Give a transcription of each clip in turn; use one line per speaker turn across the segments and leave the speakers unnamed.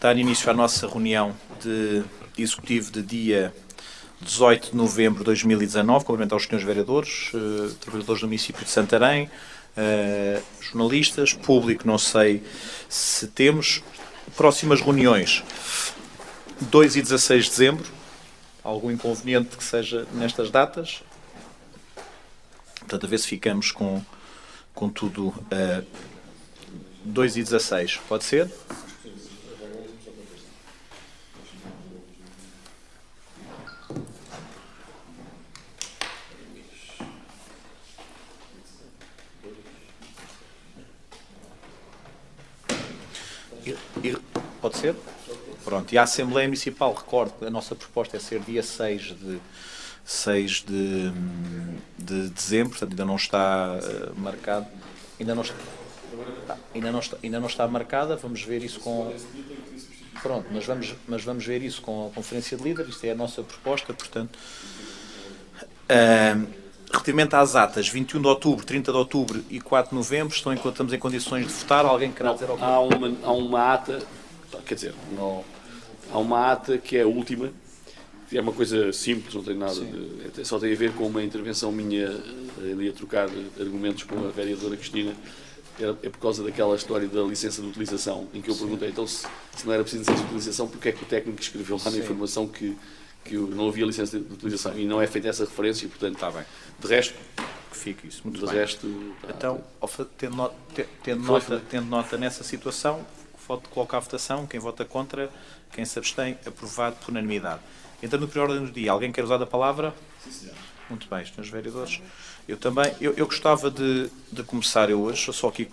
dar início à nossa reunião de executivo de dia 18 de novembro de 2019, cumprimentar os senhores vereadores, trabalhadores do município de Santarém, jornalistas, público, não sei se temos. Próximas reuniões, 2 e 16 de dezembro, algum inconveniente que seja nestas datas? Portanto, a ver se ficamos com tudo 2 e 16, pode ser? Pode ser? Pronto, e a Assembleia Municipal, recordo que a nossa proposta é ser dia 6 de dezembro, portanto ainda não está marcado. Ainda não está marcada, vamos ver isso com... Pronto, mas vamos ver isso com a Conferência de Líderes, isto é a nossa proposta, portanto... Relativamente às atas, 21 de outubro, 30 de outubro e 4 de novembro, estamos em condições de votar? Alguém quer dizer alguma coisa?
Há uma ata, quer dizer, há uma ata que é a última, que é uma coisa simples, não tem nada de... Só tem a ver com uma intervenção minha ali a trocar argumentos com a vereadora Cristina. É por causa daquela história da licença de utilização, em que eu perguntei, então, se não era preciso licença de utilização, porque é que o técnico escreveu lá na informação que não havia licença de utilização? E não é feita essa referência, e, portanto,
está bem.
De resto,
que fique isso. Muito
de
bem.
resto,
então, tendo nota nessa situação, coloca a votação, quem vota contra, quem se abstém, aprovado por unanimidade. Entrando por ordem do dia, alguém quer usar a palavra?
Sim, senhor.
Muito bem, senhores vereadores. Eu também, eu gostava de começar hoje, só aqui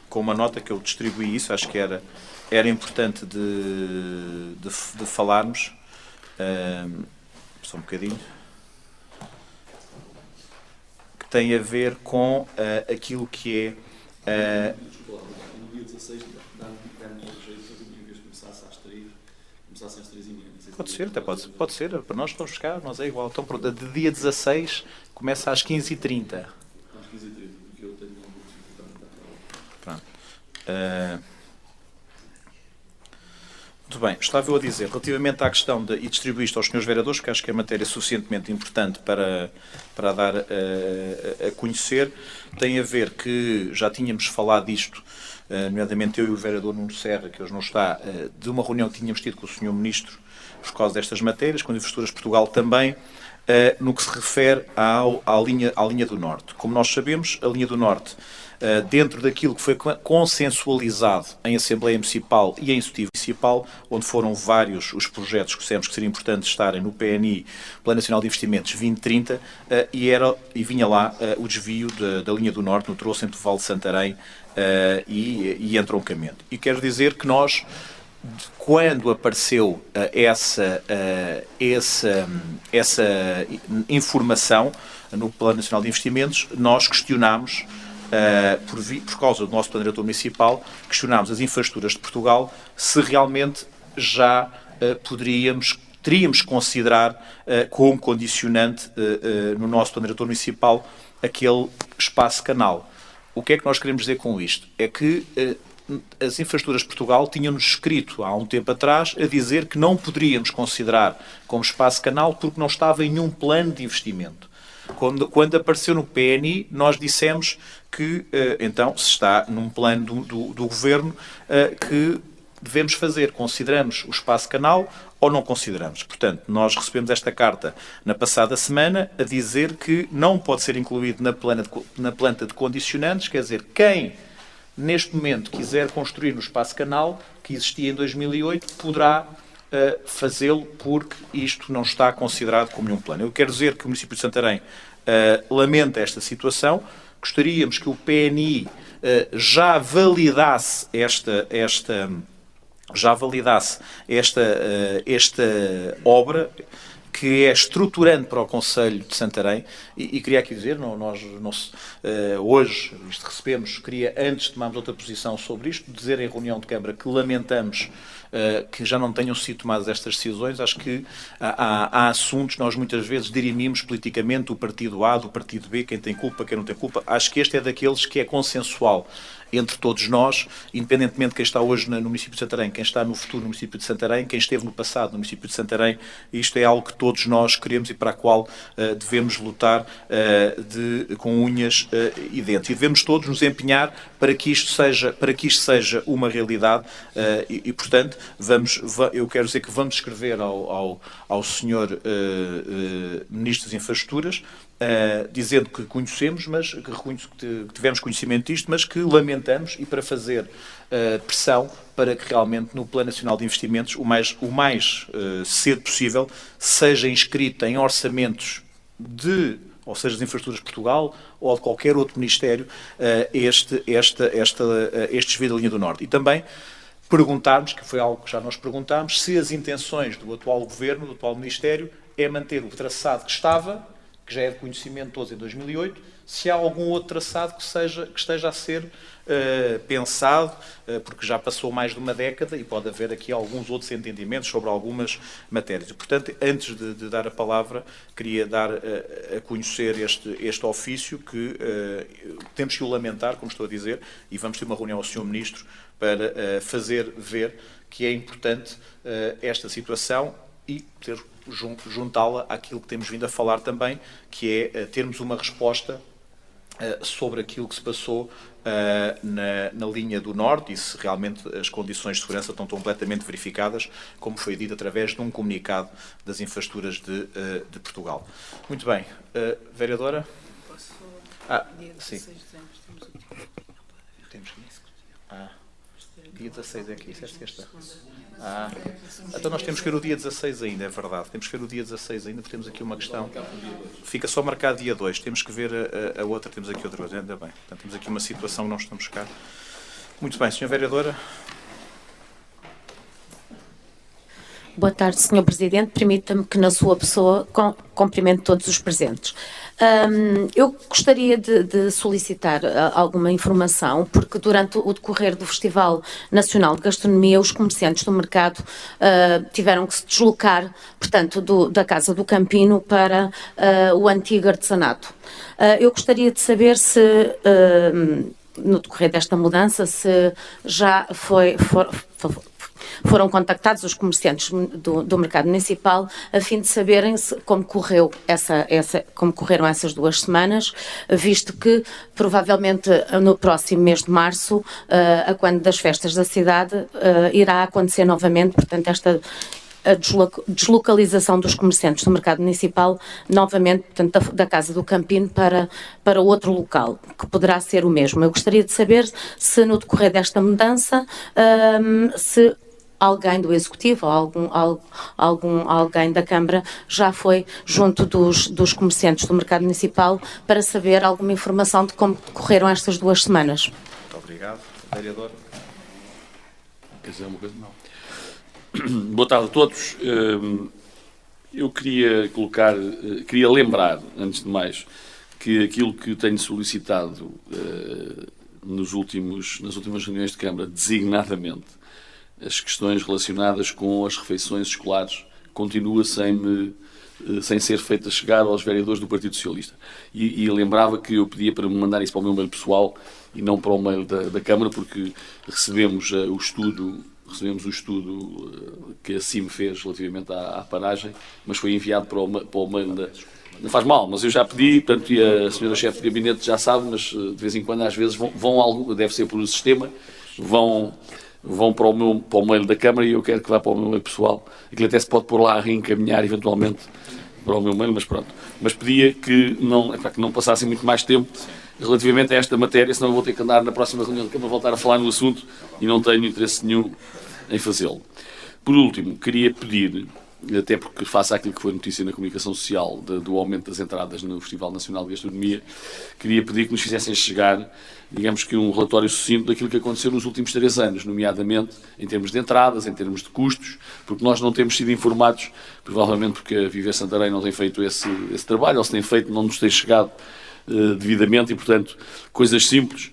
com uma nota que eu distribuí isso, acho que era importante de falarmos. Só um bocadinho. Que tem a ver com aquilo que é...
No dia 16, dá-me jeito que em vez de começassem às 3h30.
Pode ser, até pode ser. Para nós estamos buscar, nós é igual. Então, pronto, de dia 16 começa às 15h30.
Às 15h30, porque eu tenho uma
Pronto. Muito bem, estava eu a dizer, relativamente à questão e distribuir isto aos senhores vereadores, porque acho que é matéria suficientemente importante para dar a conhecer, tem a ver que já tínhamos falado disto, nomeadamente eu e o vereador Nuno Serra, que hoje não está, de uma reunião que tínhamos tido com o senhor Ministro por causa destas matérias, com a Infraestruturas Portugal também, no que se refere à linha do Norte. Como nós sabemos, a linha do Norte, dentro daquilo que foi consensualizado em Assembleia Municipal e em Executivo Municipal, onde foram vários os projetos que dissemos que seria importante estarem no PNI, Plano Nacional de Investimentos 2030, e vinha lá o desvio da linha do Norte, no troço entre o Vale de Santarém e entroncamento. E quero dizer que nós, quando apareceu essa informação no Plano Nacional de Investimentos, nós questionámos, por causa do nosso Plano Diretor Municipal, questionámos as infraestruturas de Portugal se realmente já teríamos que considerar como condicionante no nosso Plano Diretor Municipal aquele espaço canal. O que é que nós queremos dizer com isto? É que as infraestruturas de Portugal tinham-nos escrito há um tempo atrás a dizer que não poderíamos considerar como espaço canal porque não estava em nenhum plano de investimento. Quando apareceu no PNI, nós dissemos que, então, se está num plano do Governo, que devemos fazer. Consideramos o espaço canal ou não consideramos? Portanto, nós recebemos esta carta na passada semana a dizer que não pode ser incluído na planta de condicionantes, quer dizer, quem neste momento quiser construir no espaço canal, que existia em 2008, poderá fazê-lo porque isto não está considerado como nenhum plano. Eu quero dizer que o município de Santarém lamenta esta situação. Gostaríamos que o PNI já validasse esta obra, que é estruturante para o Concelho de Santarém, e queria aqui dizer, hoje isto recebemos, queria, antes de tomarmos outra posição sobre isto, dizer em reunião de Câmara que lamentamos que já não tenham sido tomadas estas decisões. Acho que há assuntos, nós muitas vezes dirimimos politicamente o partido A do partido B, quem tem culpa, quem não tem culpa. Acho que este é daqueles que é consensual entre todos nós, independentemente de quem está hoje no município de Santarém, quem está no futuro no município de Santarém, quem esteve no passado no município de Santarém, isto é algo que todos nós queremos e para a qual devemos lutar com unhas e dentes. E devemos todos nos empenhar para que isto seja uma realidade portanto, eu quero dizer que vamos escrever ao Sr. Ministro das Infraestruturas, dizendo que conhecemos, mas que tivemos conhecimento disto, mas que lamentamos, e para fazer pressão para que realmente no Plano Nacional de Investimentos, o mais cedo possível, seja inscrito em orçamentos ou seja, das Infraestruturas de Portugal ou de qualquer outro Ministério, este desvio da linha do Norte. E também perguntarmos, que foi algo que já nós perguntámos, se as intenções do atual Governo, do atual Ministério, é manter o traçado que estava, que já é de conhecimento de todos em 2008, se há algum outro traçado que esteja a ser pensado, porque já passou mais de uma década e pode haver aqui alguns outros entendimentos sobre algumas matérias. E, portanto, antes de dar a palavra, queria dar a conhecer este ofício que temos que o lamentar, como estou a dizer, e vamos ter uma reunião ao Sr. Ministro para fazer ver que é importante esta situação e juntá-la àquilo que temos vindo a falar também, que é termos uma resposta sobre aquilo que se passou na linha do Norte e se realmente as condições de segurança estão completamente verificadas, como foi dito através de um comunicado das Infraestruturas de Portugal. Muito bem. Vereadora?
Posso?
Sim. Temos que... dia 16 é aqui, disseste que esta? Então nós temos que ver o dia 16 ainda, é verdade. Temos que ver o dia 16 ainda, porque temos aqui uma questão. Fica só marcado dia 2. Temos que ver a outra, temos aqui outra coisa. Ainda bem. Portanto, temos aqui uma situação que nós estamos cá. Muito bem, Sra. Vereadora.
Boa tarde, Sr. Presidente. Permita-me que, na sua pessoa, cumprimento todos os presentes. Eu gostaria de solicitar alguma informação, porque durante o decorrer do Festival Nacional de Gastronomia, os comerciantes do mercado tiveram que se deslocar, portanto, da Casa do Campino para o antigo artesanato. Eu gostaria de saber se, no decorrer desta mudança, se já foram contactados os comerciantes do mercado municipal a fim de saberem como correram essas 2 semanas, visto que provavelmente no próximo mês de março, a quando das festas da cidade, irá acontecer novamente, portanto, a deslocalização dos comerciantes do mercado municipal, novamente, portanto, da Casa do Campino para outro local, que poderá ser o mesmo. Eu gostaria de saber se no decorrer desta mudança, se alguém do Executivo ou alguém da Câmara já foi junto dos comerciantes do mercado municipal para saber alguma informação de como decorreram estas 2 semanas.
Muito obrigado. Vereador.
Quer dizer uma coisa? Não. Boa tarde a todos. Eu queria lembrar, antes de mais, que aquilo que tenho solicitado nas últimas reuniões de Câmara, designadamente, as questões relacionadas com as refeições escolares, continua sem ser feita chegar aos vereadores do Partido Socialista. E lembrava que eu pedia para me mandar isso para o meu mail pessoal e não para o mail da Câmara, porque recebemos o estudo que a CIM fez relativamente à paragem, mas foi enviado para o mail da... Não faz mal, mas eu já pedi, portanto, e a senhora chefe de gabinete já sabe, mas de vez em quando, às vezes, deve ser por o sistema, vão para o mail da Câmara e eu quero que vá para o meu mail pessoal. Aquilo até se pode pôr lá a reencaminhar, eventualmente, para o meu mail, mas pronto. Mas pedia que não passassem muito mais tempo relativamente a esta matéria, senão eu vou ter que andar na próxima reunião da Câmara voltar a falar no assunto e não tenho interesse nenhum em fazê-lo. Por último, queria pedir, até porque faça aquilo que foi notícia na comunicação social do aumento das entradas no Festival Nacional de Gastronomia, queria pedir que nos fizessem chegar, digamos que um relatório sucinto daquilo que aconteceu nos últimos 3 anos, nomeadamente em termos de entradas, em termos de custos, porque nós não temos sido informados, provavelmente porque a Viver Santarém não tem feito esse trabalho, ou se tem feito não nos tem chegado devidamente, e portanto coisas simples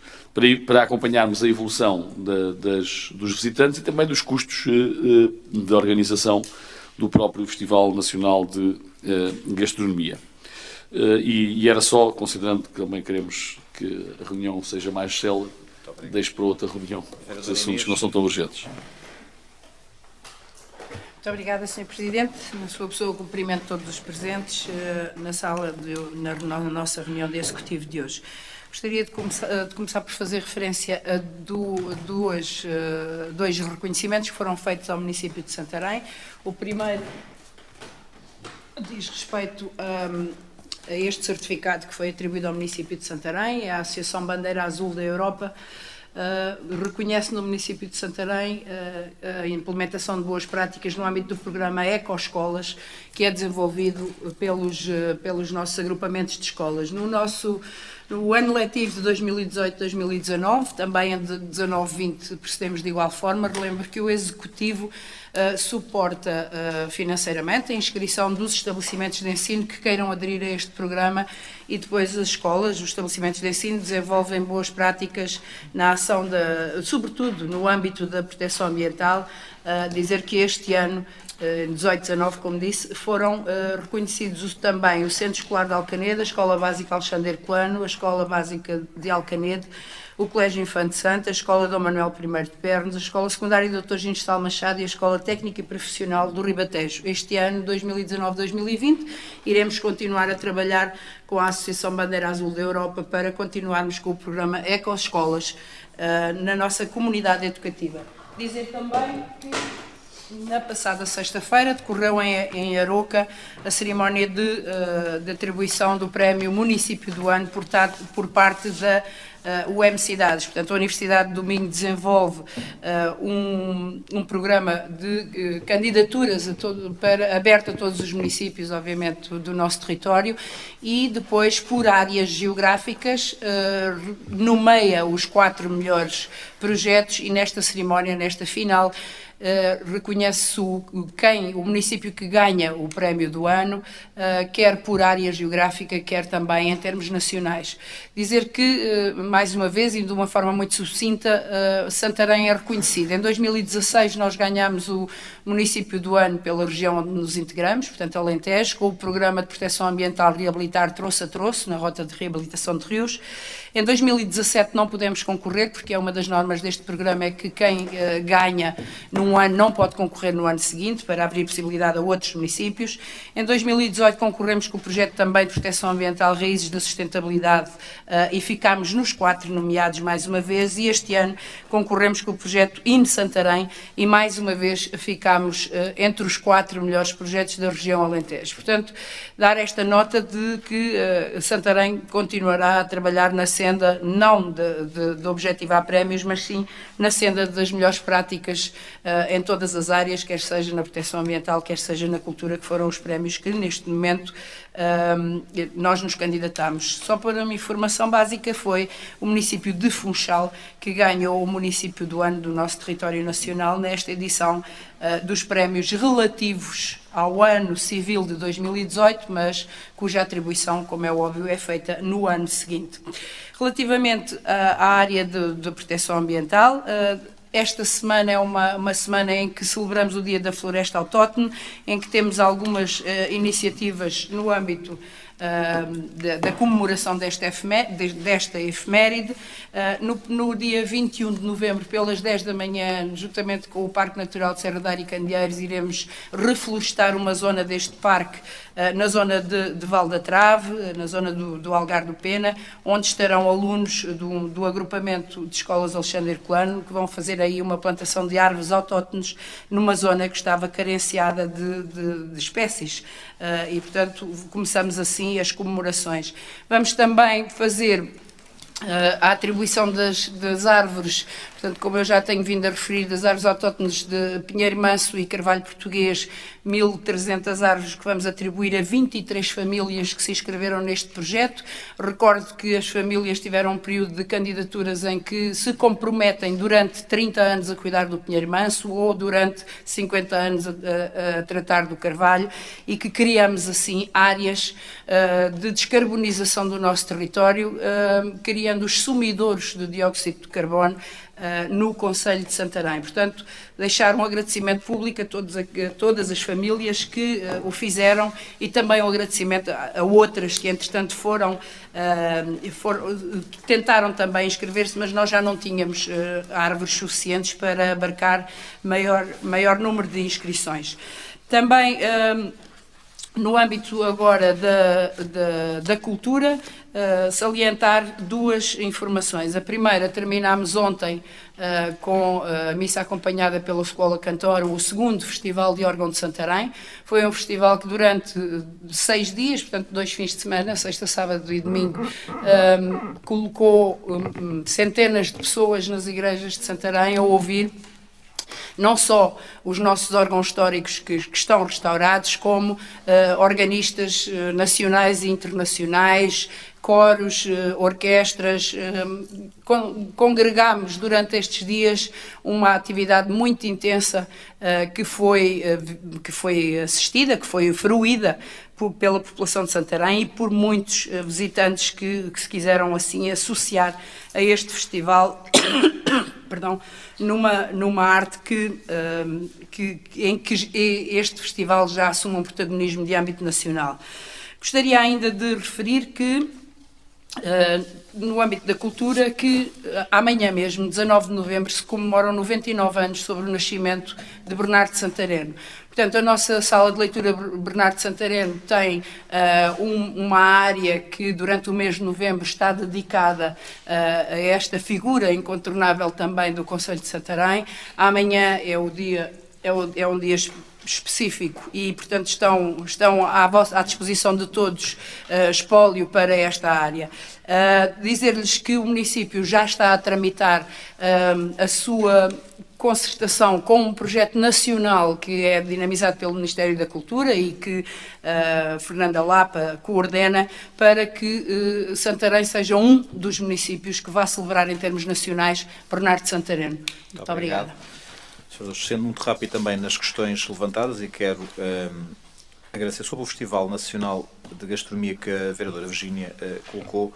para acompanharmos a evolução dos visitantes e também dos custos de organização do próprio Festival Nacional de Gastronomia. E era só, considerando que também queremos que a reunião seja mais célere, deixo para outra reunião, os assuntos que não são tão urgentes.
Muito obrigada, Sr. Presidente. Na sua pessoa, cumprimento todos os presentes na sala, na nossa reunião de Executivo de hoje. Gostaria de começar por fazer referência a dois reconhecimentos que foram feitos ao município de Santarém. O primeiro diz respeito a este certificado que foi atribuído ao município de Santarém, é a Associação Bandeira Azul da Europa. Reconhece no município de Santarém a implementação de boas práticas no âmbito do programa Ecoescolas, que é desenvolvido pelos nossos agrupamentos de escolas. No ano letivo de 2018-2019, também de 19-20 procedemos de igual forma. Relembro que o Executivo suporta financeiramente a inscrição dos estabelecimentos de ensino que queiram aderir a este programa e depois as escolas, os estabelecimentos de ensino, desenvolvem boas práticas na ação, sobretudo no âmbito da proteção ambiental. Dizer que este ano, 18-19, como disse, foram reconhecidos também o Centro Escolar de Alcanede, a Escola Básica Alexandre Herculano, a Escola Básica de Alcanede, o Colégio Infante Santo, a Escola Dom Manuel I de Pernos, a Escola Secundária Dr. Ginestal Machado e a Escola Técnica e Profissional do Ribatejo. Este ano, 2019-2020, iremos continuar a trabalhar com a Associação Bandeira Azul da Europa para continuarmos com o programa Ecoescolas na nossa comunidade educativa. Dizer também que na passada sexta-feira decorreu em Aroca a cerimónia de atribuição do Prémio Município do Ano por parte da UM Cidades. Portanto, a Universidade do Minho desenvolve um programa de candidaturas aberto a todos os municípios, obviamente, do nosso território, e depois, por áreas geográficas, nomeia os 4 melhores projetos e nesta cerimónia, nesta final, reconhece o município que ganha o prémio do ano, quer por área geográfica, quer também em termos nacionais. Dizer que, mais uma vez, e de uma forma muito sucinta, Santarém é reconhecido. Em 2016 nós ganhámos o município do ano pela região onde nos integramos, portanto Alentejo, com o programa de proteção ambiental Reabilitar Troço a Troço, na rota de reabilitação de rios. Em 2017 não pudemos concorrer, porque é uma das normas deste programa, é que quem ganha num ano não pode concorrer no ano seguinte, para abrir possibilidade a outros municípios. Em 2018 concorremos com o projeto também de proteção ambiental Raízes da Sustentabilidade e ficámos nos 4 nomeados mais uma vez, e este ano concorremos com o projeto IN Santarém e mais uma vez ficámos entre os 4 melhores projetos da região Alentejo. Portanto, dar esta nota de que Santarém continuará a trabalhar na senda, não de objetivar prémios, mas sim na senda das melhores práticas em todas as áreas, quer seja na proteção ambiental, quer seja na cultura, que foram os prémios que neste momento nós nos candidatámos. Só para uma informação básica, foi o município de Funchal que ganhou o município do ano do nosso território nacional nesta edição dos prémios relativos ao ano civil de 2018, mas cuja atribuição, como é óbvio, é feita no ano seguinte. Relativamente à área de proteção ambiental, esta semana é uma semana em que celebramos o Dia da Floresta Autóctone, em que temos algumas iniciativas no âmbito da comemoração desta efeméride. No dia 21 de novembro, pelas 10 da manhã, juntamente com o Parque Natural de Serra da Ar e Candeeiros, iremos reflorestar uma zona deste parque, na zona de Val da Trave, na zona do Algar do Pena, onde estarão alunos do agrupamento de escolas Alexandre Herculano, que vão fazer aí uma plantação de árvores autóctones numa zona que estava carenciada de espécies. E, portanto, começamos assim as comemorações. Vamos também fazer a atribuição das árvores, portanto, como eu já tenho vindo a referir, das árvores autóctones de Pinheiro Manso e Carvalho Português, 1.300 árvores que vamos atribuir a 23 famílias que se inscreveram neste projeto. Recordo que as famílias tiveram um período de candidaturas em que se comprometem durante 30 anos a cuidar do Pinheiro Manso ou durante 50 anos a tratar do Carvalho, e que criamos assim áreas de descarbonização do nosso território. Criamos criando os sumidouros de dióxido de carbono no Concelho de Santarém. Portanto, deixar um agradecimento público a todas as famílias que o fizeram e também um agradecimento a outras que, entretanto, tentaram também inscrever-se, mas nós já não tínhamos árvores suficientes para abarcar maior número de inscrições. Também, no âmbito agora da cultura, salientar duas informações. A primeira, terminámos ontem com a missa acompanhada pela Escola Cantorum, o segundo Festival de Órgão de Santarém. Foi um festival que durante 6 dias, portanto 2 fins de semana, sexta, sábado e domingo, colocou centenas de pessoas nas igrejas de Santarém a ouvir não só os nossos órgãos históricos que estão restaurados, como organistas nacionais e internacionais, coros, orquestras. Congregámos durante estes dias uma atividade muito intensa que foi assistida, que foi fruída pela população de Santarém e por muitos visitantes que se quiseram assim associar a este festival, perdão, numa arte em que este festival já assume um protagonismo de âmbito nacional. Gostaria ainda de referir que, no âmbito da cultura, que amanhã mesmo, 19 de novembro, se comemoram 99 anos sobre o nascimento de Bernardo de Santareno. Portanto, a nossa sala de leitura Bernardo de Santareno tem uma área que durante o mês de novembro está dedicada a esta figura incontornável também do Concelho de Santarém. Amanhã é um dia específico e, portanto, estão à disposição de todos espólio para esta área. Dizer-lhes que o município já está a tramitar a sua concertação com um projeto nacional que é dinamizado pelo Ministério da Cultura e que Fernanda Lapa coordena, para que Santarém seja um dos municípios que vá celebrar em termos nacionais Bernardo de Santareno. Muito obrigada.
Sendo muito rápido também nas questões levantadas, e quero agradecer sobre o Festival Nacional de Gastronomia que a vereadora Virgínia colocou.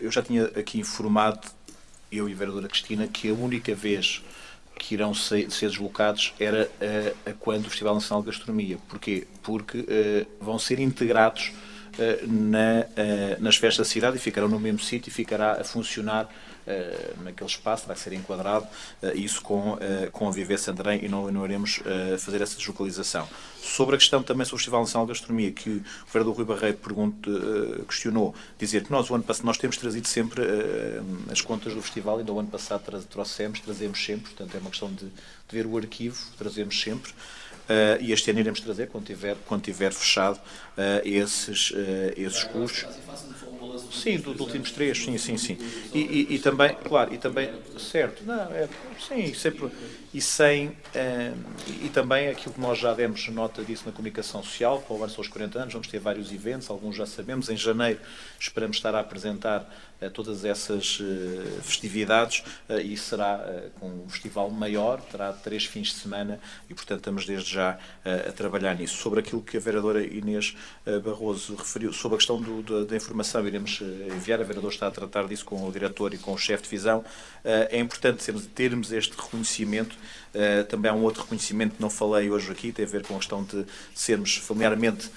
Eu já tinha aqui informado, eu e a vereadora Cristina, que a única vez que irão ser deslocados era quando o Festival Nacional de Gastronomia. Porquê? Porque vão ser integrados nas festas da cidade e ficarão no mesmo sítio e ficará a funcionar naquele espaço, terá que ser enquadrado, isso com a Viver Santarém, e não iremos fazer essa deslocalização. Sobre a questão também sobre o Festival Nacional de Gastronomia, que o vereador Rui Barreiro questionou, dizer que nós temos trazido sempre as contas do festival, ainda o ano passado trazemos sempre, portanto é uma questão de ver o arquivo, trazemos sempre. E este ano iremos trazer, quando tiver fechado, esses custos. Sim, dos últimos 3, sim. E também, claro, certo, não, sim, sempre, e também aquilo que nós já demos nota disso na comunicação social, para o ano são os 40 anos, vamos ter vários eventos, alguns já sabemos, em janeiro esperamos estar a apresentar todas essas festividades, e será com um festival maior, terá 3 fins de semana e, portanto, estamos desde já a trabalhar nisso. Sobre aquilo que a vereadora Inês Barroso referiu, sobre a questão da informação, iremos enviar, a vereadora está a tratar disso com o diretor e com o chefe de divisão. É importante termos este reconhecimento. Também há um outro reconhecimento que não falei hoje aqui, tem a ver com a questão de sermos familiarmente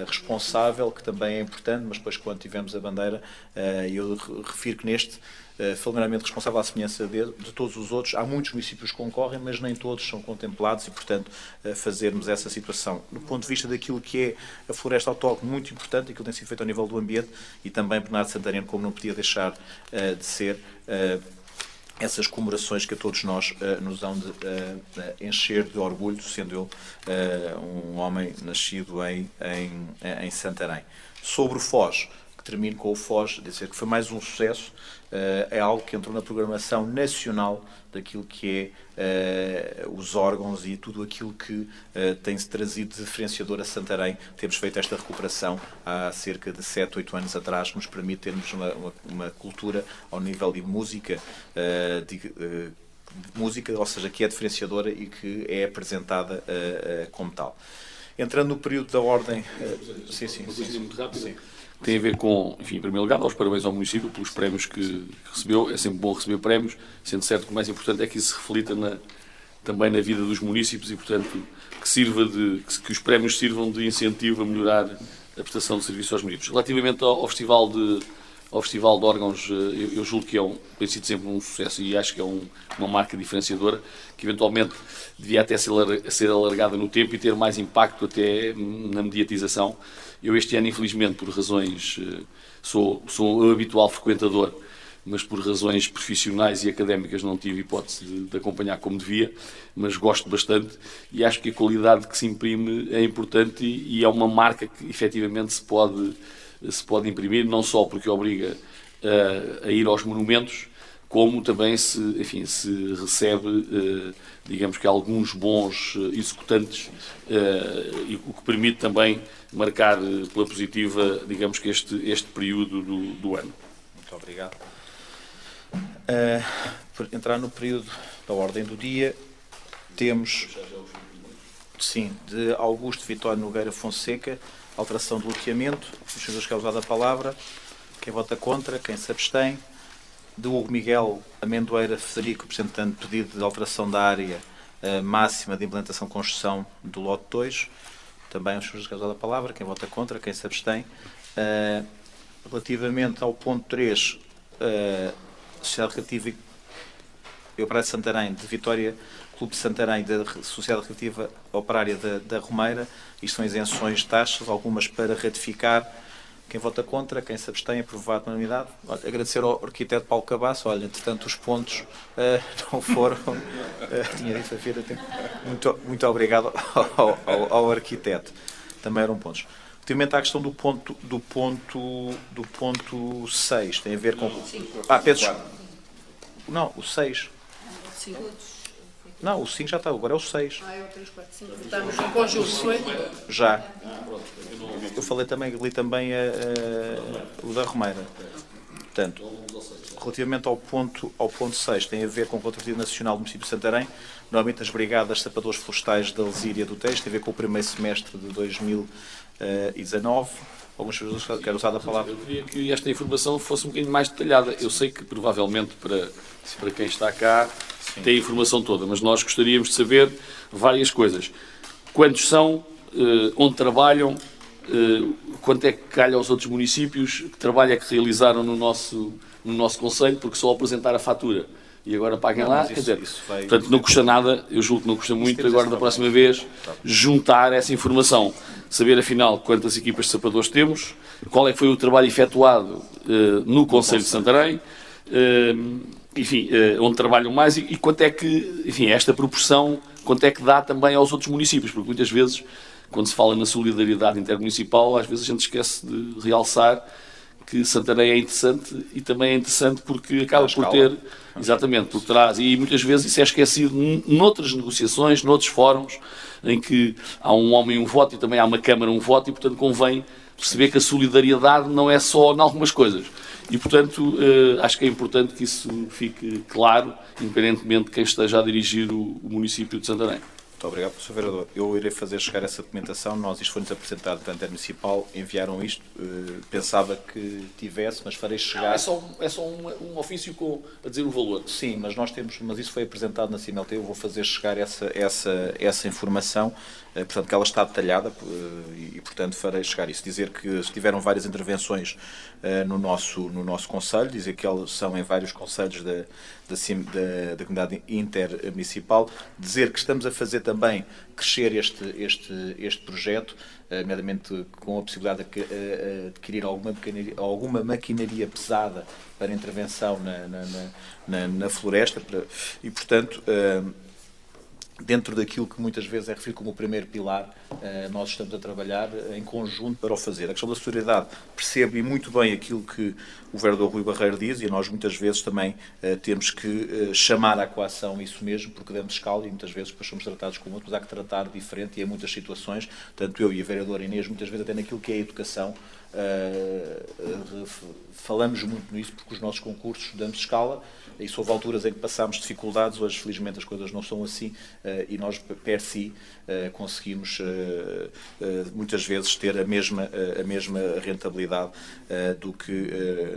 responsável, que também é importante, mas depois quando tivermos a bandeira, eu refiro que neste, familiarmente responsável à semelhança de todos os outros, há muitos municípios que concorrem, mas nem todos são contemplados e, portanto, fazermos essa situação. Do ponto de vista daquilo que é a floresta autóctone, muito importante, aquilo tem sido feito ao nível do ambiente, e também Bernardo de Santareno, como não podia deixar de ser, essas comemorações que a todos nós nos hão de encher de orgulho, sendo ele um homem nascido em Santarém. Sobre o Foz, que termino com o Foz, dizer que foi mais um sucesso, é algo que entrou na programação nacional daquilo que é os órgãos e tudo aquilo que tem-se trazido de diferenciador a Santarém. Temos feito esta recuperação há cerca de 7, 8 anos atrás, que nos permite termos uma cultura ao nível de música, ou seja, que é diferenciadora e que é apresentada como tal. Entrando no período da ordem...
Sim. Muito rápido. Sim. tem a ver com, enfim, em primeiro lugar, dar os parabéns ao município pelos prémios que recebeu. É sempre bom receber prémios, sendo certo que o mais importante é que isso se reflita também na vida dos municípios e, portanto, que os prémios sirvam de incentivo a melhorar a prestação de serviços aos municípios. Relativamente ao Festival de Órgãos, eu julgo que tem sido sempre um sucesso e acho que é uma marca diferenciadora que eventualmente devia até ser alargada no tempo e ter mais impacto até na mediatização. Eu este ano, infelizmente, por razões, sou um habitual frequentador, mas por razões profissionais e académicas não tive hipótese de acompanhar como devia, mas gosto bastante e acho que a qualidade que se imprime é importante e é uma marca que efetivamente se pode imprimir, não só porque obriga a ir aos monumentos, como também se recebe, digamos que alguns bons executantes, e o que permite também marcar pela positiva, digamos que este período do ano.
Muito obrigado. Por entrar no período da ordem do dia, temos, sim, de Augusto Vitório Nogueira Fonseca, alteração de bloqueamento. Os senhores que usado a palavra. Quem vota contra? Quem se abstém? De Hugo Miguel Amendoeira Federico, apresentando pedido de alteração da área máxima de implementação e construção do lote 2. Também os senhores que usado a palavra. Quem vota contra? Quem se abstém? Relativamente ao ponto 3, Sociedade Recreativa e Operária de Santarém, de Vitória, Clube de Santarém, da Sociedade Recreativa Operária da Romeira. Isto são isenções de taxas, algumas para ratificar. Quem vota contra, quem se abstém, aprovado na unanimidade. Agradecer ao arquiteto Paulo Cabasso. Olha, entretanto, os pontos não foram. Tinha dito a feira. Muito obrigado ao arquiteto. Também eram pontos. Relativamente à questão do ponto 6, tem a ver com... peço... Não, o 6. Não, o 5 já está, agora é o 6.
É o 3, 4, 5. Estamos em conjunto, foi?
Já. Eu falei também, li também o da Romeira. Portanto, relativamente ao ponto 6, tem a ver com o Contributivo Nacional do município de Santarém, normalmente as brigadas sapadores florestais da Lesíria do Tejo, tem a ver com o primeiro semestre de 2019. Alguns senhores querem usar a palavra.
Eu queria que esta informação fosse um bocadinho mais detalhada. Eu sei que provavelmente para quem está cá tem a informação toda, mas nós gostaríamos de saber várias coisas. Quantos são, onde trabalham, quanto é que calha aos outros municípios, que trabalho é que realizaram no nosso concelho, porque só apresentar a fatura e agora paguem lá, quer dizer, portanto não custa nada, eu julgo que não custa muito, agora da próxima vez juntar essa informação, saber afinal quantas equipas de sapadores temos, qual é que foi o trabalho efetuado no concelho de Santarém, enfim, onde trabalham mais e quanto é que, enfim, esta proporção, quanto é que dá também aos outros municípios, porque muitas vezes, quando se fala na solidariedade intermunicipal, às vezes a gente esquece de realçar que Santarém é interessante e também é interessante porque acaba por ter, exatamente, por trás, e muitas vezes isso é esquecido noutras negociações, noutros fóruns, em que há um homem um voto e também há uma Câmara um voto e, portanto, convém perceber que a solidariedade não é só em algumas coisas. E, portanto, acho que é importante que isso fique claro, independentemente de quem esteja a dirigir o município de Santarém.
Muito obrigado, Sr. Vereador. Eu irei fazer chegar essa documentação. Isto foi-nos apresentado perante a Intermunicipal, enviaram isto. Pensava que tivesse, mas farei chegar...
Não, é só um ofício a dizer o valor.
Sim, mas nós temos... Mas isso foi apresentado na CIMLT. Eu vou fazer chegar essa informação. Portanto, que ela está detalhada e, portanto, farei chegar isso. Dizer que tiveram várias intervenções no nosso concelho, dizer que elas são em vários concelhos da comunidade intermunicipal, dizer que estamos a fazer também crescer este projeto, nomeadamente com a possibilidade de adquirir alguma maquinaria pesada para intervenção na floresta e, portanto, dentro daquilo que muitas vezes é referido como o primeiro pilar, nós estamos a trabalhar em conjunto para o fazer. A questão da solidariedade, percebo e muito bem aquilo que o vereador Rui Barreiro diz e nós muitas vezes também temos que chamar à coação isso mesmo, porque damos escala e muitas vezes depois somos tratados como outros, mas há que tratar diferente e em muitas situações, tanto eu e a vereadora Inês, muitas vezes até naquilo que é a educação, falamos muito nisso porque os nossos concursos damos escala e se houve alturas em que passámos dificuldades, hoje felizmente as coisas não são assim e nós, per si, conseguimos muitas vezes ter a mesma rentabilidade do que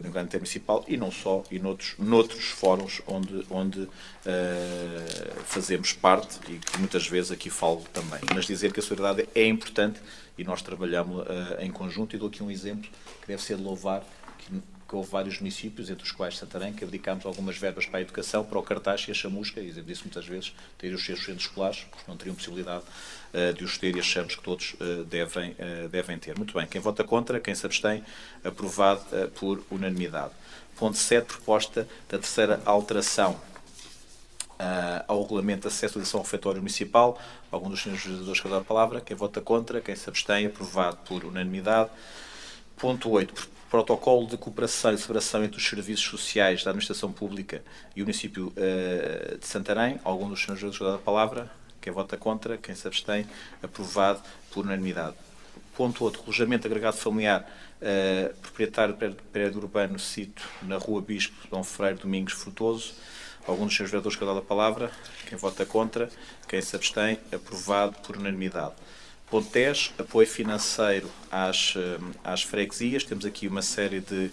no grande intermunicipal e não só, e noutros fóruns onde fazemos parte e que muitas vezes aqui falo também. Mas dizer que a solidariedade é importante e nós trabalhamos em conjunto, e dou aqui um exemplo que deve ser de louvar, que houve vários municípios, entre os quais Santarém, que abdicámos algumas verbas para a educação, para o cartaz e a chamusca, e disse muitas vezes, ter os seus centros escolares, porque não teriam possibilidade de os ter, e achamos que todos devem ter. Muito bem, quem vota contra, quem se abstém, aprovado por unanimidade. Ponto 7, proposta da terceira alteração ao regulamento de acesso à utilização ao refeitório municipal. Algum dos senhores legisladores quer dar a palavra. Quem vota contra, quem se abstém, aprovado por unanimidade. Ponto 8, protocolo de cooperação e separação entre os serviços sociais da administração pública e o município de Santarém. Algum dos senhores legisladores quer dar a palavra. Quem vota contra, quem se abstém, aprovado por unanimidade. Ponto 8, alojamento agregado familiar, proprietário de prédio urbano, sítio na Rua Bispo Dom Freire Domingos Frutoso. Algum dos senhores vereadores quer dar a palavra. Quem vota contra, quem se abstém, aprovado por unanimidade. Ponto 10, apoio financeiro às freguesias. Temos aqui uma série de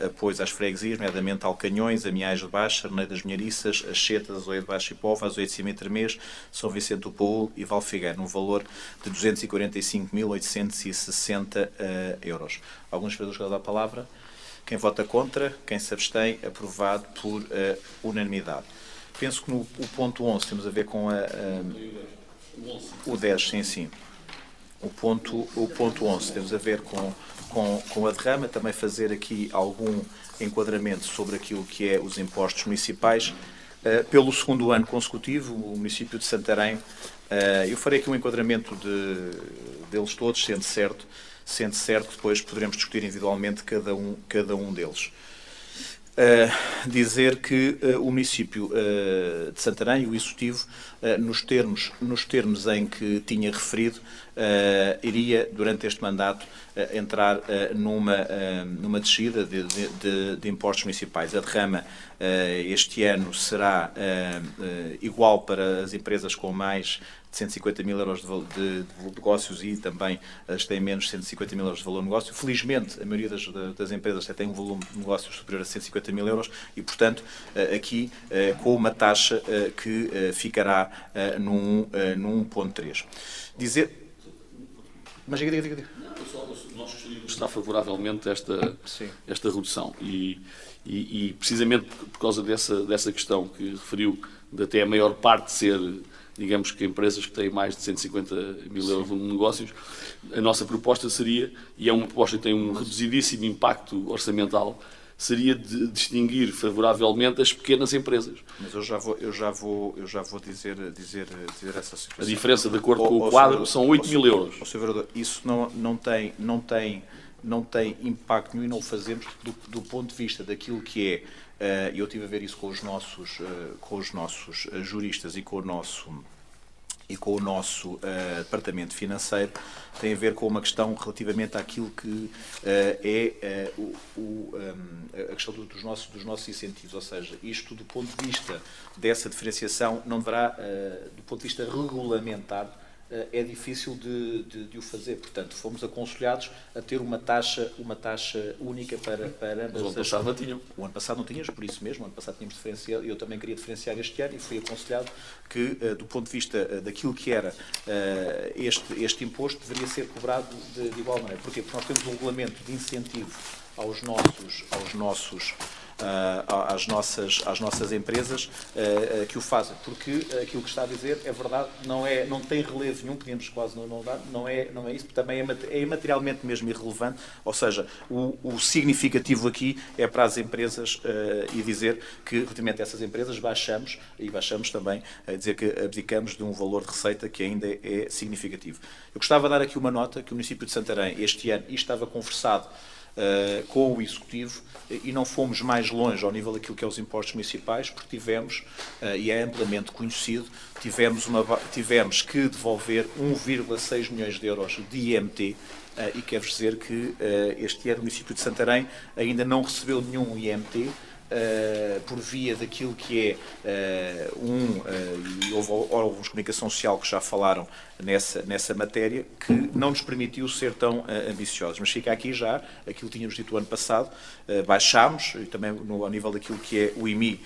apoios às freguesias, nomeadamente Alcanhões, Amiais de Baixo, Arneio das Minhariças, Axetas, Azoia de Baixo e Póvoa, Azoia de Cima e Termês, São Vicente do Paúl e Valfigueira, num valor de 245.860 euros. Alguns vereadores querem dar a palavra. Quem vota contra, quem se abstém, aprovado por unanimidade. Penso que no ponto 11 temos a ver com o 10, sim. O ponto 11 temos a ver com a derrama, também fazer aqui algum enquadramento sobre aquilo que é os impostos municipais. Pelo segundo ano consecutivo, o município de Santarém, eu farei aqui um enquadramento deles todos, sendo certo que depois poderemos discutir individualmente cada um deles. Dizer que o município de Santarém, o Executivo, nos termos em que tinha referido, iria, durante este mandato, entrar numa descida de impostos municipais. A derrama este ano será igual para as empresas com mais de 150 mil euros de negócios e também as que têm menos de 150 mil euros de valor de negócio. Felizmente, a maioria das empresas até tem um volume de negócios superior a 150 mil euros e, portanto, aqui com uma taxa que ficará num 1.3. Dizer... Mas diga.
Nós gostaríamos de estar favoravelmente a esta redução e precisamente por causa dessa questão que referiu, de até a maior parte ser, digamos que empresas que têm mais de 150 mil euros de negócios, a nossa proposta seria, e é uma proposta que tem um reduzidíssimo impacto orçamental, seria de distinguir favoravelmente as pequenas empresas.
Mas eu já vou dizer essa situação.
A diferença, de acordo com o quadro, são 8 mil euros.
Sr. Vereador, isso não tem impacto nenhum e não o fazemos do ponto de vista daquilo que é, eu estive a ver isso com os nossos juristas e com o nosso departamento financeiro, tem a ver com uma questão relativamente àquilo que a questão dos nossos incentivos, ou seja, isto do ponto de vista dessa diferenciação não deverá, do ponto de vista regulamentar, é difícil de o fazer. Portanto, fomos aconselhados a ter uma taxa única para ambas.
Mas o ano passado não tinham.
O ano passado não tínhamos, por isso mesmo. O ano passado tínhamos diferenciado. Eu também queria diferenciar este ano e fui aconselhado que, do ponto de vista daquilo que era este imposto, deveria ser cobrado de igual maneira. Porquê? Porque nós temos um regulamento de incentivo às nossas empresas que o fazem, porque aquilo que está a dizer é verdade, não tem relevo nenhum, podíamos quase não dar, não é isso, porque também é materialmente mesmo irrelevante, ou seja, o significativo aqui é para as empresas e dizer que, relativamente a essas empresas, baixamos também, a dizer que abdicamos de um valor de receita que ainda é significativo. Eu gostava de dar aqui uma nota que o município de Santarém, este ano, isto estava conversado com o Executivo e não fomos mais longe ao nível daquilo que é os impostos municipais, porque tivemos, e é amplamente conhecido, tivemos que devolver 1,6 milhões de euros de IMT e quero dizer que este ano o município de Santarém ainda não recebeu nenhum IMT, por via daquilo que é e houve órgãos de comunicação social que já falaram nessa matéria, que não nos permitiu ser tão ambiciosos. Mas fica aqui já aquilo que tínhamos dito o ano passado, baixámos, e também ao nível daquilo que é o IMI,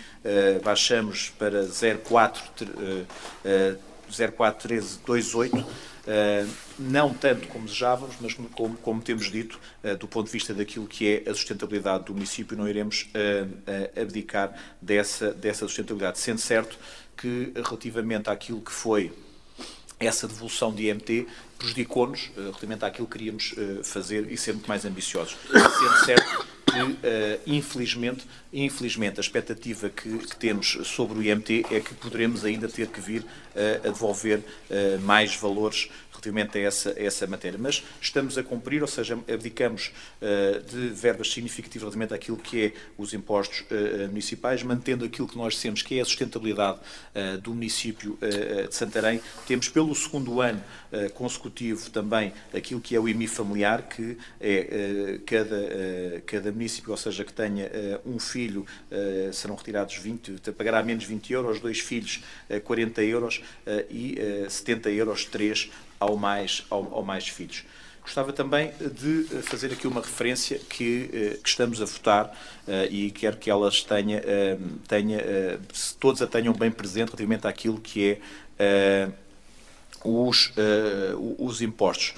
baixamos para 0,41328, não tanto como desejávamos, mas como temos dito, do ponto de vista daquilo que é a sustentabilidade do município, não iremos abdicar dessa sustentabilidade, sendo certo que relativamente àquilo que foi essa devolução de IMT prejudicou-nos relativamente àquilo que queríamos fazer e ser muito mais ambiciosos. Sendo certo que, infelizmente, a expectativa que temos sobre o IMT é que poderemos ainda ter que vir a devolver mais valores relativamente a essa matéria. Mas estamos a cumprir, ou seja, abdicamos de verbas significativas relativamente àquilo que é os impostos municipais, mantendo aquilo que nós dissemos que é a sustentabilidade do município de Santarém. Temos pelo segundo ano consecutivo também aquilo que é o IMI familiar, que é cada município, ou seja, que tenha um filho, serão retirados 20, pagará menos 20 euros, 2 filhos 40 euros e 70 euros 3 ao mais filhos. Gostava também de fazer aqui uma referência que estamos a votar e quero que elas todos a tenham bem presente relativamente àquilo que é os impostos.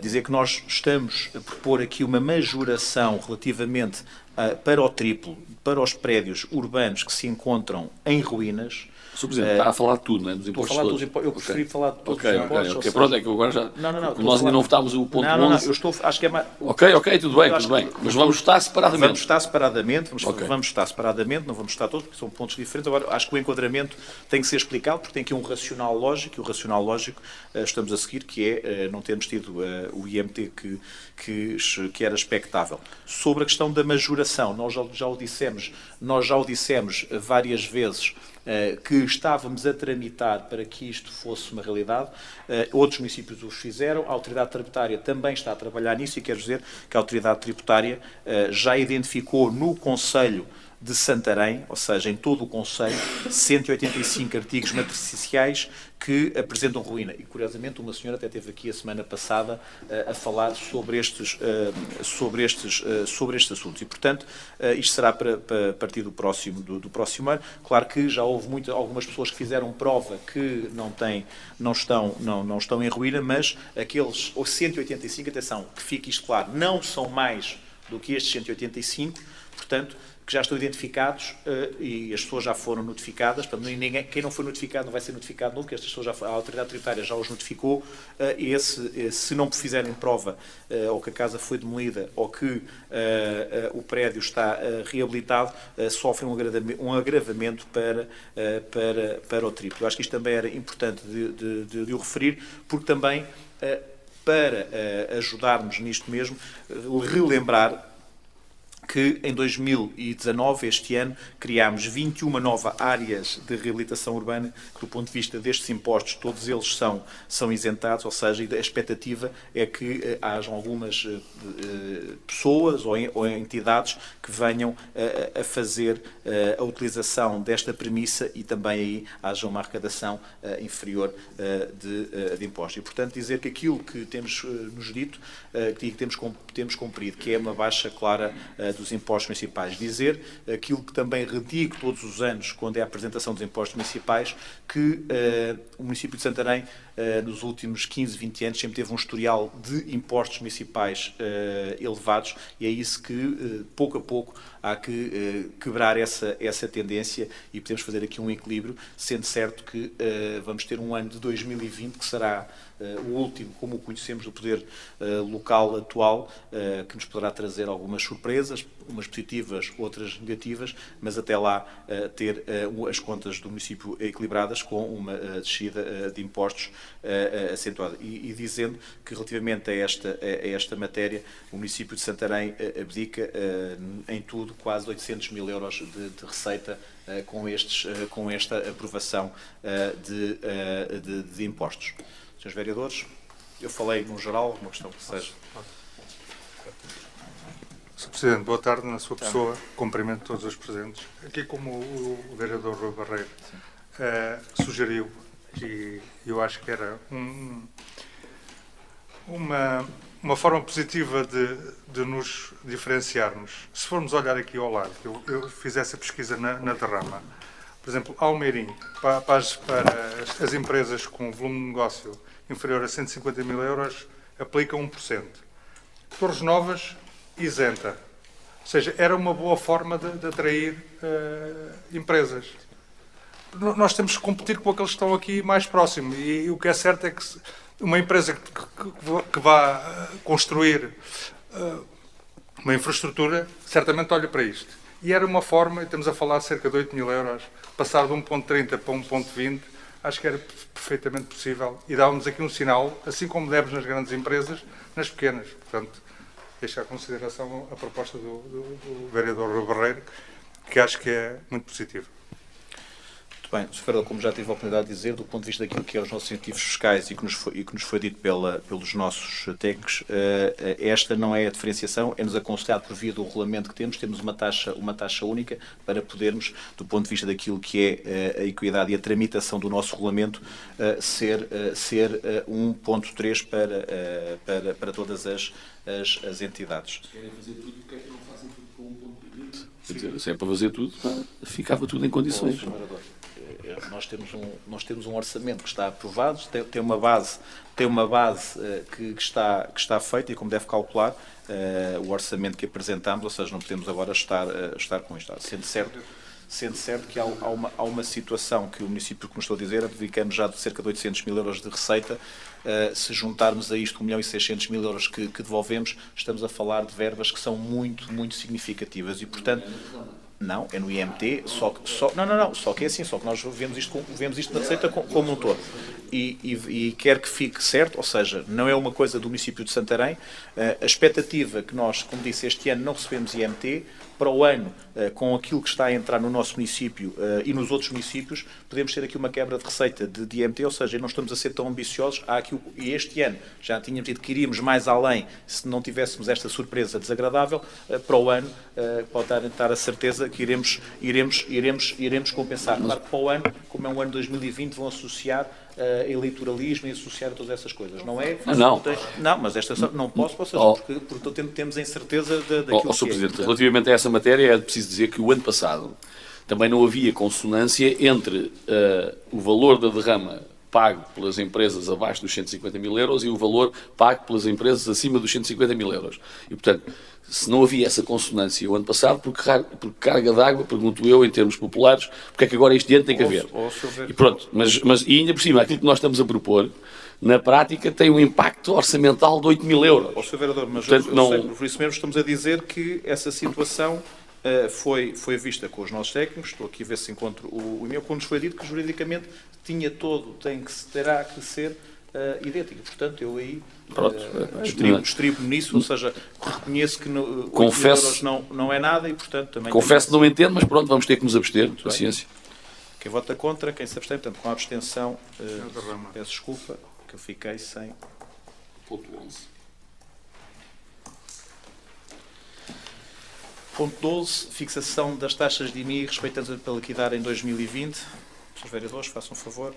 Dizer que nós estamos a propor aqui uma majoração relativamente para o triplo, para os prédios urbanos que se encontram em ruínas.
Sr. Presidente, está a falar de tudo, não é? Dos impostos todos.
Eu preferi falar de todos os impostos.
Ok. Pronto, é que agora já...
Não,
nós ainda não votámos o ponto 11.
Não, acho que é mais...
Ok, tudo bem. Mas vamos votar separadamente.
Vamos votar separadamente, não vamos votar todos, porque são pontos diferentes. Agora, acho que o enquadramento tem que ser explicado, porque tem aqui um racional lógico, e o racional lógico estamos a seguir, que é não termos tido o IMT que era expectável. Sobre a questão da majoração, nós já o dissemos várias vezes, que estávamos a tramitar para que isto fosse uma realidade. Outros municípios os fizeram, a Autoridade Tributária também está a trabalhar nisso e quero dizer que a Autoridade Tributária já identificou no Conselho de Santarém, ou seja, em todo o Conselho, 185 artigos matriciais que apresentam ruína. E, curiosamente, uma senhora até esteve aqui a semana passada a falar sobre estes assuntos. E, portanto, isto será para partir do próximo ano. Claro que já houve algumas pessoas que fizeram prova que não estão em ruína, mas aqueles 185, atenção, que fique isto claro, não são mais do que estes 185, portanto, que já estão identificados e as pessoas já foram notificadas. Portanto, quem não foi notificado não vai ser notificado nunca, estas pessoas a Autoridade Tributária já os notificou, se não fizerem prova ou que a casa foi demolida ou que o prédio está reabilitado, sofrem um agravamento para o triplo. Eu acho que isto também era importante de o referir, porque também para ajudarmos nisto mesmo, relembrar que em 2019, este ano, criámos 21 novas áreas de reabilitação urbana, que do ponto de vista destes impostos, todos eles são isentados, ou seja, a expectativa é que hajam algumas pessoas ou entidades que venham a fazer a utilização desta premissa e também aí haja uma arrecadação inferior de impostos. E, portanto, dizer que aquilo que temos nos dito, que temos cumprido, que é uma baixa clara dos impostos municipais. Dizer aquilo que também redigo todos os anos, quando é a apresentação dos impostos municipais, que o município de Santarém, nos últimos 15, 20 anos, sempre teve um historial de impostos municipais elevados e é isso que, pouco a pouco, há que quebrar essa tendência e podemos fazer aqui um equilíbrio, sendo certo que vamos ter um ano de 2020 que será o último, como o conhecemos, do poder local atual, que nos poderá trazer algumas surpresas, umas positivas, outras negativas, mas até lá ter as contas do município equilibradas com uma descida de impostos acentuada. E dizendo que relativamente a esta matéria, o município de Santarém abdica em tudo quase 800 mil euros de receita com esta aprovação de impostos. Senhores vereadores, eu falei no geral, uma questão que seja...
Sr. Presidente, boa tarde na sua pessoa. Cumprimento todos os presentes. Aqui, como o vereador Rui Barreiro sugeriu, e eu acho que era uma forma positiva de nos diferenciarmos. Se formos olhar aqui ao lado, eu fiz essa pesquisa na Derrama. Por exemplo, Almeirim, para as empresas com volume de negócio inferior a 150 mil euros, aplica 1%. Torres Novas, isenta. Ou seja, era uma boa forma de atrair empresas. Nós temos que competir com aqueles que estão aqui mais próximos. E o que é certo é que uma empresa que vá construir uma infraestrutura, certamente olha para isto. E era uma forma, e estamos a falar de cerca de 8 mil euros, passar de 1,30 para 1,20, acho que era perfeitamente possível. E dávamos aqui um sinal, assim como demos nas grandes empresas, nas pequenas. Portanto, deixo à consideração a proposta do vereador Rui Barreiro, que acho que é muito positiva.
Bem, Sr. Vereador, como já tive a oportunidade de dizer, do ponto de vista daquilo que é os nossos incentivos fiscais e que nos foi dito pelos nossos técnicos, esta não é a diferenciação, é-nos aconselhado por via do regulamento que temos uma taxa única para podermos, do ponto de vista daquilo que é a equidade e a tramitação do nosso regulamento, ser 1,3 para todas as entidades.
Se querem fazer tudo, porque é que não fazem tudo com 1,20? Quer dizer, se é para fazer tudo, ficava tudo em condições.
Nós temos um orçamento que está aprovado, tem uma base que está feita e, como deve calcular, o orçamento que apresentamos, ou seja, não podemos agora estar com isto. Sendo certo que há uma situação que o município, como estou a dizer, abdicamos já de cerca de 800 mil euros de receita. Se juntarmos a isto 1.600.000 euros que devolvemos, estamos a falar de verbas que são muito, muito significativas e, portanto... Não, é no IMT, só que é assim, só que nós vemos isto na receita como um todo. E quer que fique certo, ou seja, não é uma coisa do município de Santarém, a expectativa que nós, como disse, este ano não recebemos IMT, para o ano, com aquilo que está a entrar no nosso município e nos outros municípios, podemos ter aqui uma quebra de receita de IMT, ou seja, não estamos a ser tão ambiciosos. E este ano já tínhamos dito que iríamos mais além se não tivéssemos esta surpresa desagradável. Para o ano, pode dar a certeza que iremos compensar. Claro que para o ano, como é um ano de 2020, vão associar eleitoralismo e associar a todas essas coisas. Não é? Não, mas esta não posso, porque temos a incerteza daquilo
Sr. Presidente, relativamente a essa matéria, é preciso dizer que o ano passado também não havia consonância entre o valor da derrama pago pelas empresas abaixo dos 150 mil euros e o valor pago pelas empresas acima dos 150 mil euros. E, portanto, se não havia essa consonância o ano passado, por carga d'água, pergunto eu, em termos populares, porque é que agora este ano tem que haver? E pronto, mas e ainda por cima, aquilo que nós estamos a propor, na prática, tem um impacto orçamental de 8 mil euros.
Sr. Vereador, mas
portanto,
por isso mesmo estamos a dizer que essa situação foi vista com os nossos técnicos. Estou aqui a ver se encontro o e-mail, quando nos foi dito que juridicamente terá que ser idêntico. Portanto, eu aí estribo nisso, ou seja, reconheço que 8 euros não é nada e, portanto, também...
Confesso que não entendo, mas pronto, vamos ter que nos abster, paciência.
Quem vota contra, quem se abstém, portanto, com a abstenção, peço desculpa, que eu fiquei sem...
Ponto 11.
Ponto 12, fixação das taxas de IMI respeitantes pela liquidar em 2020. Srs. vereadores, façam um favor.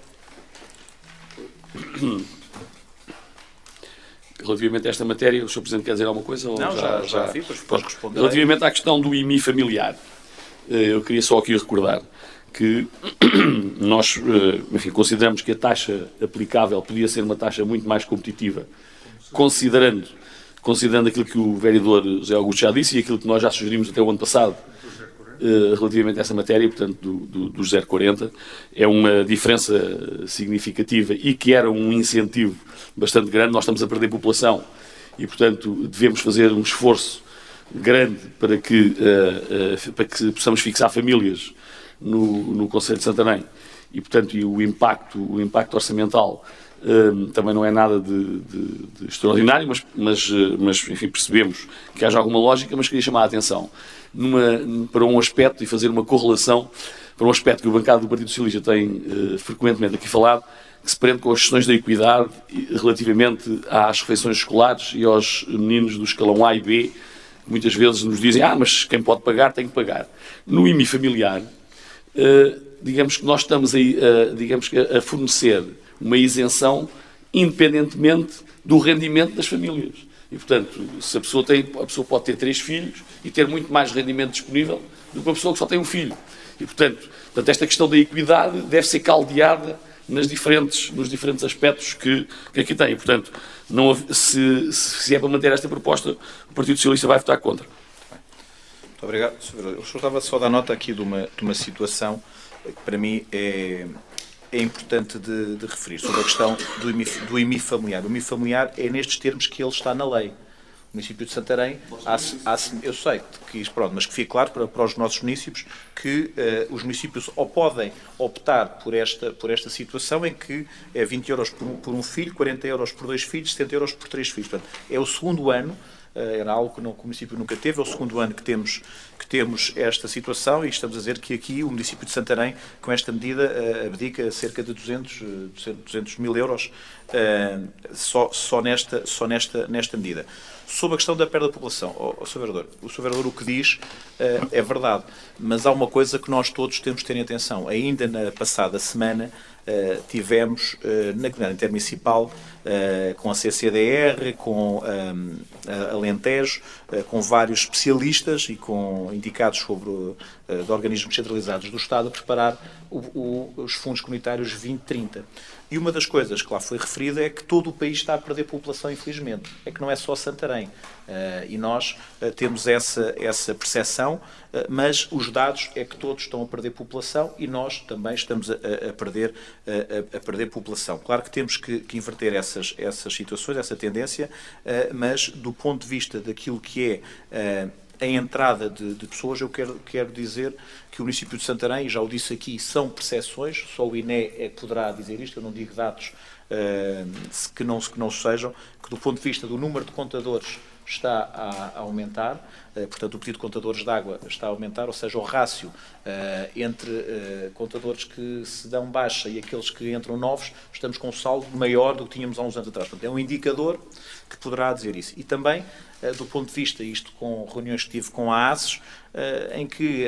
Relativamente a esta matéria, o Sr. Presidente quer dizer alguma coisa? Ou
não, já vi, depois responder.
Relativamente à questão do IMI familiar, eu queria só aqui recordar que nós, enfim, consideramos que a taxa aplicável podia ser uma taxa muito mais competitiva, considerando aquilo que o vereador José Augusto já disse e aquilo que nós já sugerimos até o ano passado, relativamente a essa matéria, portanto, do 0,40, é uma diferença significativa e que era um incentivo bastante grande. Nós estamos a perder população e, portanto, devemos fazer um esforço grande para que possamos fixar famílias no Concelho de Santarém e, portanto, o impacto orçamental também não é nada de extraordinário, mas enfim, percebemos que haja alguma lógica, mas queria chamar a atenção para um aspecto e fazer uma correlação para um aspecto que o bancado do Partido Socialista tem frequentemente aqui falado, que se prende com as questões da equidade relativamente às refeições escolares e aos meninos do escalão A e B, muitas vezes nos dizem, mas quem pode pagar tem que pagar. No IMI familiar, digamos que nós estamos a fornecer uma isenção independentemente do rendimento das famílias. E, portanto, se a pessoa pode ter 3 filhos e ter muito mais rendimento disponível do que uma pessoa que só tem um filho. E, portanto, esta questão da equidade deve ser caldeada nos diferentes aspectos que aqui tem. E, portanto, se é para manter esta proposta, o Partido Socialista vai votar contra.
Muito obrigado, Sr. Vereador. Eu estava só a dar nota aqui de uma situação que para mim é importante de referir, sobre a questão do IMI familiar. O IMI familiar é nestes termos que ele está na lei. O município de Santarém, eu sei que isso, pronto, mas que fique claro para os nossos municípios que os municípios ou podem optar por esta situação em que é 20 euros por um filho, 40 euros por 2 filhos, 70 euros por 3 filhos. Portanto, é o segundo ano, era algo que o município nunca teve, é o segundo ano que temos esta situação e estamos a dizer que aqui o município de Santarém, com esta medida, abdica cerca de 200 mil euros só nesta medida. Sobre a questão da perda da população, Sr. Vereador, o Sr. Vereador o que diz é verdade, mas há uma coisa que nós todos temos de ter em atenção. Ainda na passada semana tivemos na Comunidade Intermunicipal, com a CCDR, com a Alentejo, com vários especialistas e com indicados de organismos centralizados do Estado a preparar os fundos comunitários 2030. E uma das coisas que lá foi referida é que todo o país está a perder população, infelizmente. É que não é só Santarém. E nós temos essa percepção, mas os dados é que todos estão a perder população e nós também estamos a perder população. Claro que temos que inverter essas situações, essa tendência, mas do ponto de vista daquilo que é a entrada de pessoas, eu quero dizer que o município de Santarém, já o disse aqui, são percepções, só o INE é que poderá dizer isto, eu não digo dados que não sejam, que do ponto de vista do número de contadores está a aumentar, portanto o pedido de contadores de água está a aumentar, ou seja, o rácio entre contadores que se dão baixa e aqueles que entram novos, estamos com um saldo maior do que tínhamos há uns anos atrás. Portanto, é um indicador que poderá dizer isso. E também, do ponto de vista, isto com reuniões que tive com a ASES, em que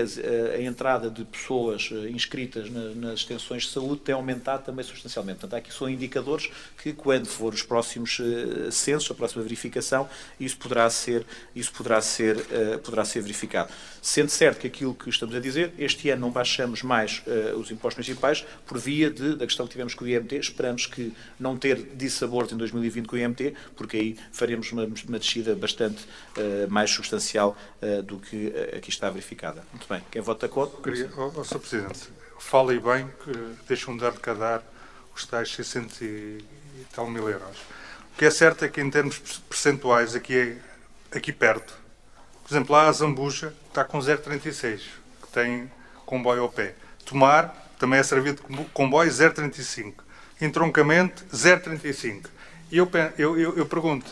a entrada de pessoas inscritas nas extensões de saúde tem aumentado também substancialmente. Portanto, aqui são indicadores que, quando for os próximos censos, a próxima verificação, isso poderá ser verificado. Sendo certo que aquilo que estamos a dizer, este ano não baixamos mais os impostos municipais por via da questão que tivemos com o IMT. Esperamos que não ter dissabores em 2020 com o IMT, porque aí faremos uma descida bastante mais substancial do que aqui está verificada. Muito bem. Quem vota contra?
Sr. Presidente, fala e bem que deixam de arrecadar os tais 600 e tal mil euros. O que é certo é que, em termos percentuais, aqui perto, por exemplo, lá a Zambuja está com 0,36, que tem comboio ao pé. Tomar também é servido de comboio 0,35. Entroncamento 0,35. E eu pergunto,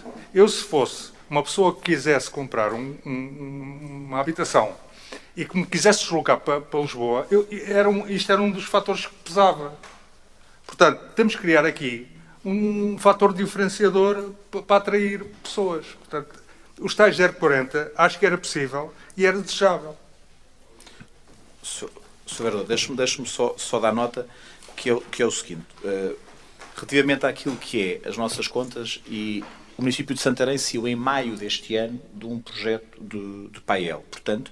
se fosse uma pessoa que quisesse comprar uma habitação e que me quisesse deslocar para Lisboa, isto era um dos fatores que pesava. Portanto, temos que criar aqui um fator diferenciador para atrair pessoas. Portanto, os tais 0,40 acho que era possível e era desejável.
Sr. Vereador, deixe-me só dar nota que é o seguinte. Relativamente àquilo que é as nossas contas, e o município de Santarém saiu em maio deste ano de um projeto de PAEL. Portanto,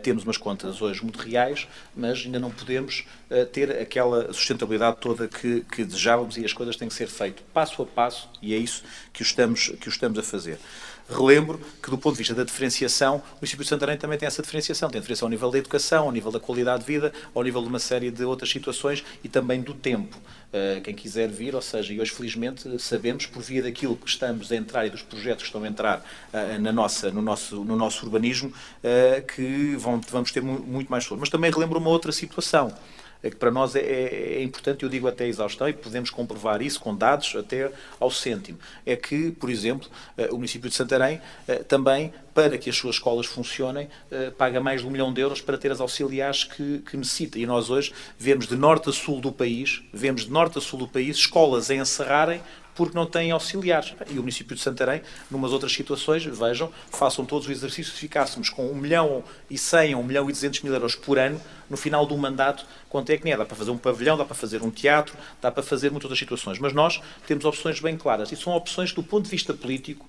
temos umas contas hoje muito reais, mas ainda não podemos ter aquela sustentabilidade toda que desejávamos, e as coisas têm que ser feitas passo a passo, e é isso que o estamos a fazer. Relembro que, do ponto de vista da diferenciação, o município de Santarém também tem essa diferenciação. Tem diferenciação ao nível da educação, ao nível da qualidade de vida, ao nível de uma série de outras situações e também do tempo. Quem quiser vir, ou seja, e hoje felizmente sabemos, por via daquilo que estamos a entrar e dos projetos que estão a entrar no nosso urbanismo, que vamos ter muito mais pessoas. Mas também relembro uma outra situação, que para nós é importante, eu digo até a exaustão, e podemos comprovar isso com dados até ao cêntimo. É que, por exemplo, o município de Santarém também, para que as suas escolas funcionem, paga mais de 1 milhão de euros para ter as auxiliares que necessita. E nós hoje vemos de norte a sul do país escolas a encerrarem porque não têm auxiliares. E o município de Santarém, numas outras situações, vejam, façam todos o exercício, se ficássemos com 1.100.000 ou 1.200.000 euros por ano, no final do mandato, quanto é que nem é? Dá para fazer um pavilhão, dá para fazer um teatro, dá para fazer muitas outras situações. Mas nós temos opções bem claras. E são opções do ponto de vista político,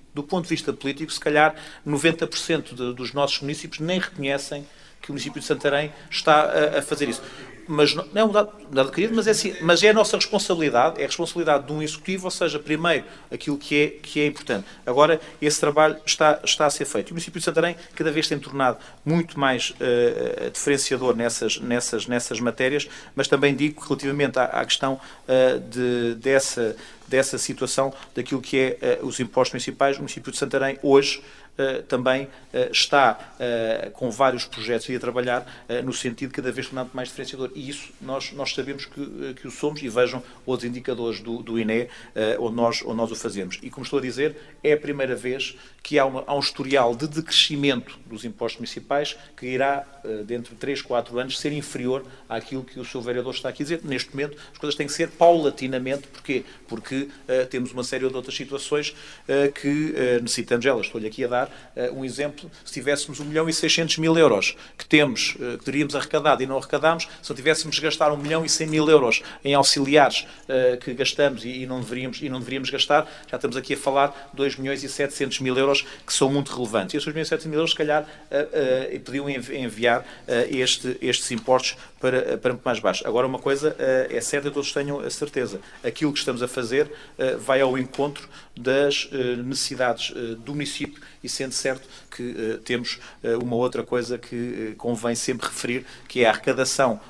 se calhar 90% dos nossos municípios nem reconhecem que o município de Santarém está a fazer isso. Mas não é um dado querido, mas é assim, mas é a nossa responsabilidade, é a responsabilidade de um executivo, ou seja, primeiro aquilo que é importante. Agora, esse trabalho está a ser feito. E o município de Santarém cada vez tem tornado muito mais diferenciador nessas matérias, mas também digo que relativamente à questão dessa situação, daquilo que é os impostos municipais, o município de Santarém hoje também está com vários projetos a trabalhar no sentido de cada vez tornar mais diferenciador. E isso nós sabemos que o somos, e vejam outros indicadores do INE onde nós o fazemos. E como estou a dizer, é a primeira vez que há um historial de decrescimento dos impostos municipais que irá, dentro de 3, 4 anos, ser inferior àquilo que o Sr. Vereador está aqui a dizer. Neste momento, as coisas têm que ser paulatinamente. Porquê? Porque temos uma série de outras situações que necessitamos elas. Estou-lhe aqui a dar um exemplo. Se tivéssemos 1.600.000 euros que teríamos arrecadado e não arrecadámos, se não tivéssemos gastar 1.100.000 euros em auxiliares que gastamos e não deveríamos gastar, já estamos aqui a falar de 2.700.000 euros que são muito relevantes. E esses 2.700.000 euros, se calhar, podiam enviar estes impostos para muito mais baixo. Agora, uma coisa é certa, todos tenham a certeza. Aquilo que estamos a fazer vai ao encontro das necessidades do município, e sendo certo que temos uma outra coisa que convém sempre referir, que é a arrecadação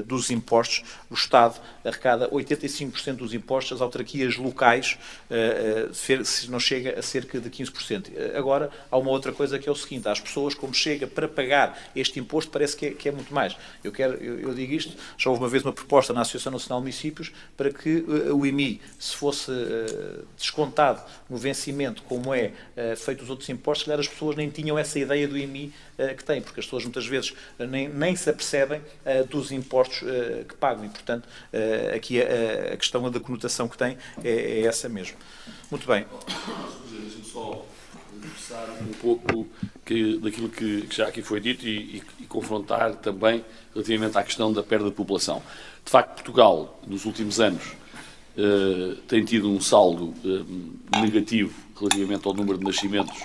dos impostos. O Estado arrecada 85% dos impostos, as autarquias locais não chega a cerca de 15%. Agora, há uma outra coisa que é o seguinte: às pessoas, como chega para pagar este imposto, parece que é muito mais. Eu digo isto, já houve uma vez uma proposta na Associação Nacional de Municípios para que o IMI, se fosse descontado no vencimento, como é feito os outros impostos, se calhar as pessoas nem tinham essa ideia do IMI que têm, porque as pessoas muitas vezes nem se apercebem dos impostos que pagam, e portanto aqui a questão da conotação que tem é essa mesmo. Muito bem.
Deixa-me só conversar um pouco daquilo que já aqui foi dito e confrontar também relativamente à questão da perda de população. De facto, Portugal, nos últimos anos, tem tido um saldo negativo relativamente ao número de nascimentos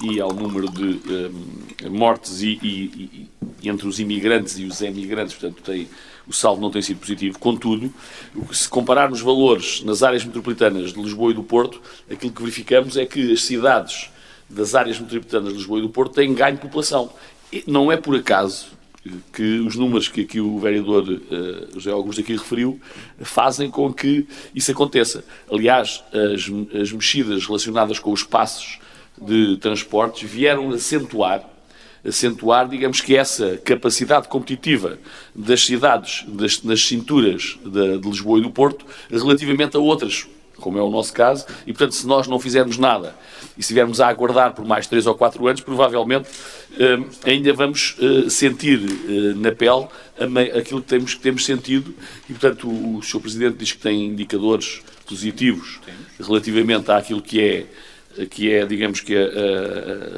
e ao número de mortes e entre os imigrantes e os emigrantes, portanto, o saldo não tem sido positivo. Contudo, se compararmos valores nas áreas metropolitanas de Lisboa e do Porto, aquilo que verificamos é que as cidades das áreas metropolitanas de Lisboa e do Porto têm ganho de população. E não é por acaso que os números que aqui o vereador José Augusto aqui referiu fazem com que isso aconteça. Aliás, as mexidas relacionadas com os passos de transportes vieram acentuar, digamos que essa capacidade competitiva das cidades, nas cinturas de Lisboa e do Porto, relativamente a outras, como é o nosso caso, e portanto, se nós não fizermos nada e estivermos a aguardar por mais 3 ou 4 anos, provavelmente ainda vamos sentir na pele aquilo que temos sentido, e portanto o Sr. Presidente diz que tem indicadores positivos relativamente àquilo que é, digamos que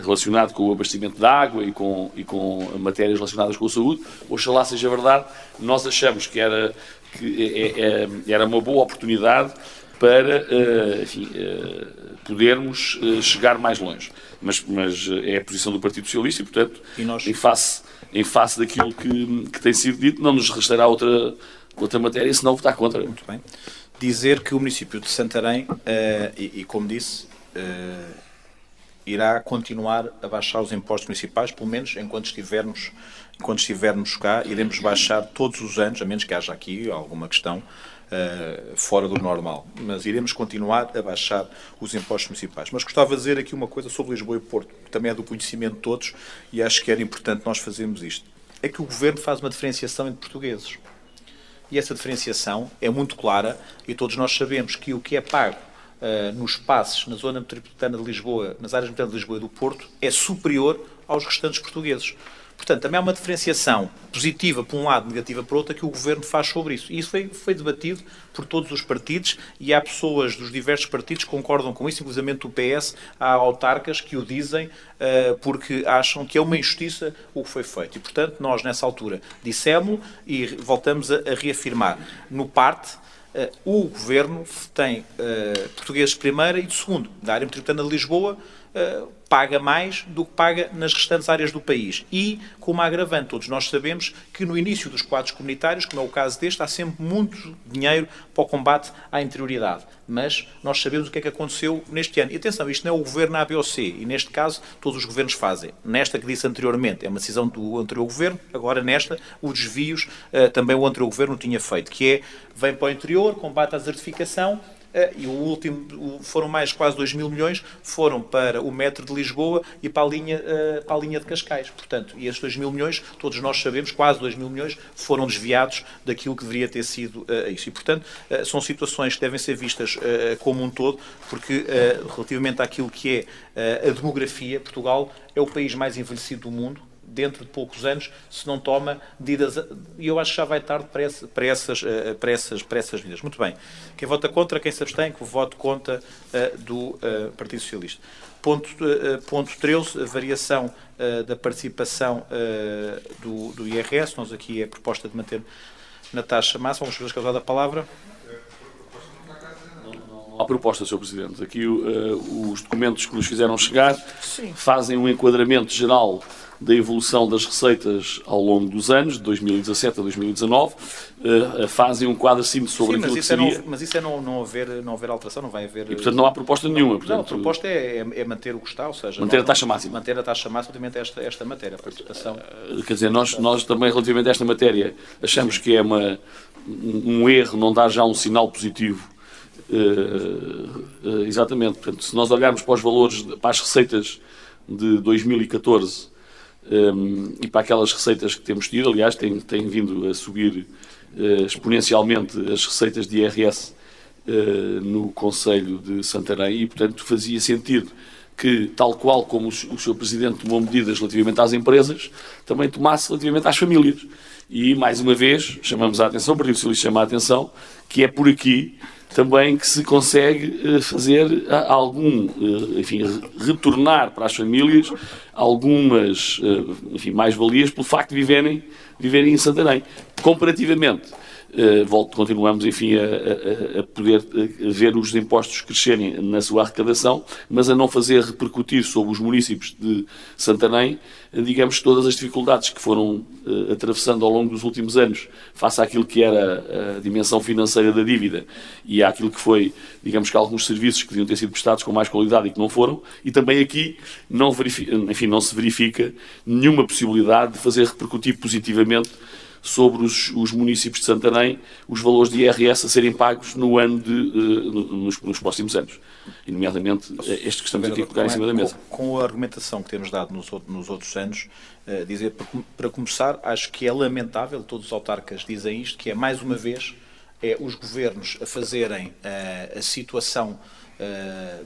relacionado com o abastecimento de água e com matérias relacionadas com a saúde. Oxalá seja verdade. Nós achamos que era uma boa oportunidade para, enfim, podermos chegar mais longe. Mas é a posição do Partido Socialista e, portanto, em face daquilo que tem sido dito, não nos restará outra matéria senão votar contra.
Muito bem. Dizer que o município de Santarém, como disse, irá continuar a baixar os impostos municipais, pelo menos enquanto estivermos cá, iremos baixar todos os anos, a menos que haja aqui alguma questão fora do normal, mas iremos continuar a baixar os impostos municipais. Mas gostava de dizer aqui uma coisa sobre Lisboa e Porto, que também é do conhecimento de todos, e acho que era importante nós fazermos isto. É que o Governo faz uma diferenciação entre portugueses. E essa diferenciação é muito clara, e todos nós sabemos que o que é pago nos passos na zona metropolitana de Lisboa, nas áreas metropolitanas de Lisboa e do Porto, é superior aos restantes portugueses. Portanto, também há uma diferenciação positiva para um lado, negativa para o outro, que o Governo faz sobre isso. E isso foi debatido por todos os partidos e há pessoas dos diversos partidos que concordam com isso, inclusive o PS, há autarcas que o dizem porque acham que é uma injustiça o que foi feito. E, portanto, nós, nessa altura, dissemos e voltamos a reafirmar. No parte, o Governo tem portugueses de primeira e de segundo. Da área metropolitana de Lisboa, paga mais do que paga nas restantes áreas do país. E, com uma agravante, todos nós sabemos que no início dos quadros comunitários, como é o caso deste, há sempre muito dinheiro para o combate à interioridade. Mas nós sabemos o que é que aconteceu neste ano. E atenção, isto não é o Governo A, B ou C. E neste caso, todos os governos fazem. Nesta que disse anteriormente, é uma decisão do anterior Governo. Agora, nesta, os desvios também o anterior Governo tinha feito. Que é, vem para o interior, combate à desertificação. E o último, foram mais quase 2 mil milhões, foram para o metro de Lisboa e para a linha de Cascais. Portanto, e estes 2 mil milhões, todos nós sabemos, quase 2 mil milhões, foram desviados daquilo que deveria ter sido isso. E, portanto, são situações que devem ser vistas como um todo, porque relativamente àquilo que é a demografia, Portugal é o país mais envelhecido do mundo. Dentro de poucos anos, se não toma medidas, e eu acho que já vai tarde para essas medidas. Muito bem. Quem vota contra, quem se abstém, que o voto conta do Partido Socialista. Ponto 13, a variação da participação do IRS. Nós aqui é a proposta de manter na taxa máxima. Vamos fazer causar da palavra.
Não há proposta, Sr. Presidente. Aqui os documentos que nos fizeram chegar fazem um enquadramento geral da evolução das receitas ao longo dos anos, de 2017 a 2019, fazem um quadro simples sobre aquilo que seria...
Mas isso é não haver alteração, não vai haver...
E, portanto, não há proposta nenhuma.
Não,
portanto,
a proposta é manter o que está, ou seja...
Manter a taxa máxima.
Manter a taxa máxima relativamente a esta matéria, a participação...
Quer dizer, nós também, relativamente a esta matéria, achamos que é um erro não dar já um sinal positivo. Exatamente. Portanto, se nós olharmos para os valores, para as receitas de 2014... e para aquelas receitas que temos tido, aliás, tem vindo a subir exponencialmente as receitas de IRS no Conselho de Santarém e, portanto, fazia sentido que, tal qual como o Sr. Presidente tomou medidas relativamente às empresas, também tomasse relativamente às famílias. E, mais uma vez, chamamos a atenção, o Partido Socialista chama a atenção, que é por aqui também que se consegue fazer retornar para as famílias algumas, mais-valias pelo facto de viverem em Santarém. Comparativamente, continuamos, a poder ver os impostos crescerem na sua arrecadação, mas a não fazer repercutir sobre os municípios de Santarém, digamos, todas as dificuldades que foram atravessando ao longo dos últimos anos, face àquilo que era a dimensão financeira da dívida e àquilo que foi, digamos, que alguns serviços que deviam ter sido prestados com mais qualidade e que não foram, e também aqui não se verifica nenhuma possibilidade de fazer repercutir positivamente sobre os municípios de Santarém os valores de IRS a serem pagos nos próximos anos. E, nomeadamente, este que estamos aqui a colocar em cima da mesa.
Com a argumentação que temos dado nos outros anos, dizer, para começar, acho que é lamentável, todos os autarcas dizem isto, que é, mais uma vez, os governos a fazerem a situação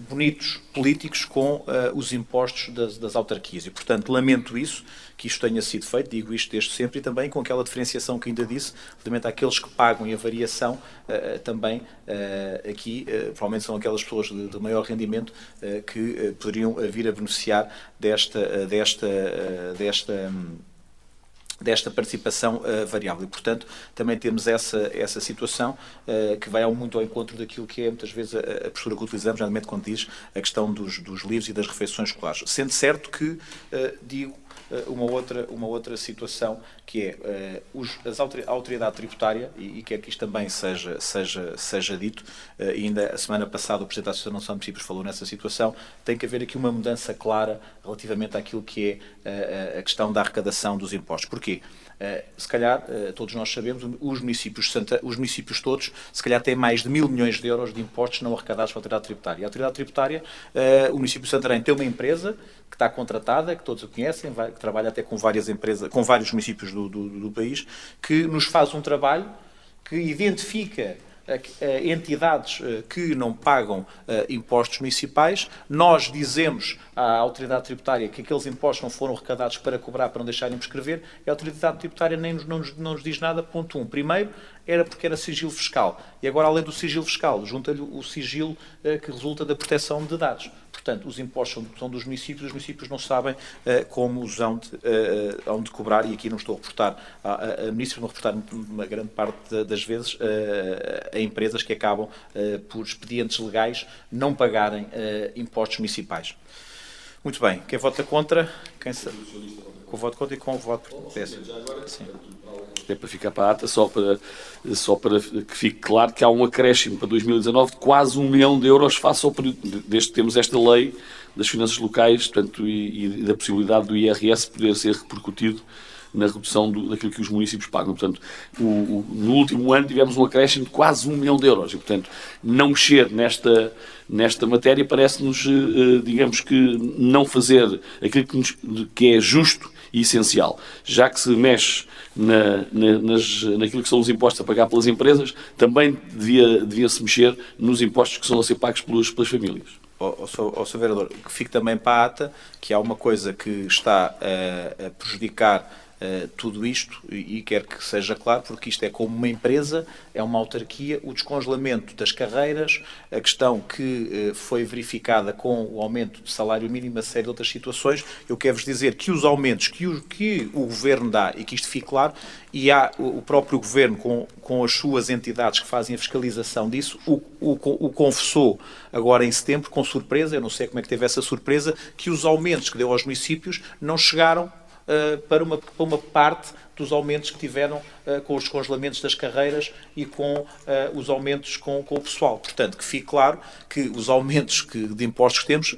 bonitos políticos com os impostos das autarquias. E, portanto, lamento isso, que isto tenha sido feito, digo isto desde sempre, e também com aquela diferenciação que ainda disse, relativamente àqueles que pagam e a variação, também aqui, provavelmente são aquelas pessoas de maior rendimento que poderiam vir a beneficiar desta participação variável. E, portanto, também temos essa situação que vai muito ao encontro daquilo que é, muitas vezes, a postura que utilizamos, geralmente quando diz a questão dos livros e das refeições escolares. Sendo certo que, digo, uma outra situação que é a autoridade tributária, e quer que isto também seja dito, ainda a semana passada o Presidente da Associação Nacional de Municípios falou nessa situação, tem que haver aqui uma mudança clara relativamente àquilo que é a questão da arrecadação dos impostos. Porquê? Se calhar, todos nós sabemos, os municípios todos, se calhar têm mais de 1.000 milhões de euros de impostos não arrecadados pela autoridade tributária. E a autoridade tributária, o município de Santarém tem uma empresa que está contratada, que todos a conhecem, que trabalha até com várias empresas, com vários municípios do país, que nos faz um trabalho que identifica entidades que não pagam impostos municipais, nós dizemos à autoridade tributária que aqueles impostos não foram arrecadados para cobrar, para não deixarem prescrever, e a autoridade tributária não nos diz nada. Ponto 1. Primeiro, era porque era sigilo fiscal. E agora, além do sigilo fiscal, junta-lhe o sigilo que resulta da proteção de dados. Portanto, os impostos são dos municípios, os municípios não sabem como os hão de cobrar, e aqui não estou a reportar a municípios, vão reportar uma grande parte das vezes a empresas que acabam, por expedientes legais, não pagarem impostos municipais. Muito bem. Quem vota contra? Com o voto contra e com o voto PS. Sim.
É para ficar para a ata, só para que fique claro que há um acréscimo para 2019 de quase 1 milhão de euros face ao período, desde que temos esta lei das finanças locais, portanto, e da possibilidade do IRS poder ser repercutido na redução daquilo que os municípios pagam. Portanto, no último ano tivemos um acréscimo de quase 1 milhão de euros e, portanto, não mexer nesta matéria parece-nos, digamos que, não fazer aquilo que é justo e essencial. Já que se mexe naquilo que são os impostos a pagar pelas empresas, também devia-se mexer nos impostos que são a ser pagos pelas famílias.
Ao Sr. Vereador, que fique também para a ata que há uma coisa que está a prejudicar tudo isto, e quero que seja claro, porque isto é como uma empresa, é uma autarquia, o descongelamento das carreiras, a questão que foi verificada com o aumento do salário mínimo, a série de outras situações. Eu quero-vos dizer que os aumentos que o Governo dá, e que isto fique claro, e há o próprio Governo com as suas entidades que fazem a fiscalização disso, o confessou agora em setembro, com surpresa, eu não sei como é que teve essa surpresa, que os aumentos que deu aos municípios não chegaram para uma parte dos aumentos que tiveram com os descongelamentos das carreiras e com os aumentos com o pessoal. Portanto, que fique claro que os aumentos de impostos que temos,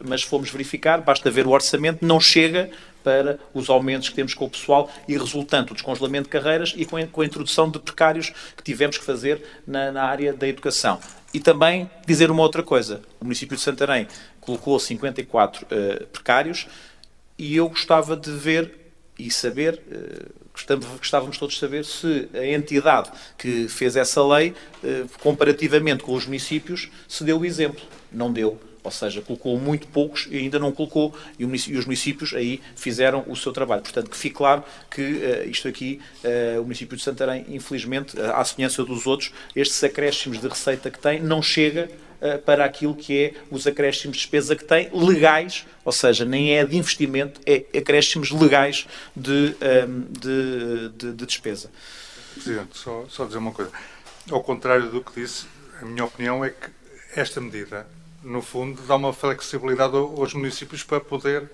mas fomos verificar, basta ver o orçamento, não chega para os aumentos que temos com o pessoal, e resultante do descongelamento de carreiras e com a introdução de precários que tivemos que fazer na área da educação. E também dizer uma outra coisa. O município de Santarém colocou 54 precários, e eu gostava de ver e saber, gostávamos todos de saber se a entidade que fez essa lei, comparativamente com os municípios, se deu o exemplo. Não deu. Ou seja, colocou muito poucos e ainda não colocou, e os municípios aí fizeram o seu trabalho. Portanto, que fique claro que isto aqui, o município de Santarém, infelizmente, à semelhança dos outros, estes acréscimos de receita que tem, não chega para aquilo que é os acréscimos de despesa que tem, legais, ou seja, nem é de investimento, é acréscimos legais de despesa.
Presidente, só dizer uma coisa. Ao contrário do que disse, a minha opinião é que esta medida, no fundo, dá uma flexibilidade aos municípios para poder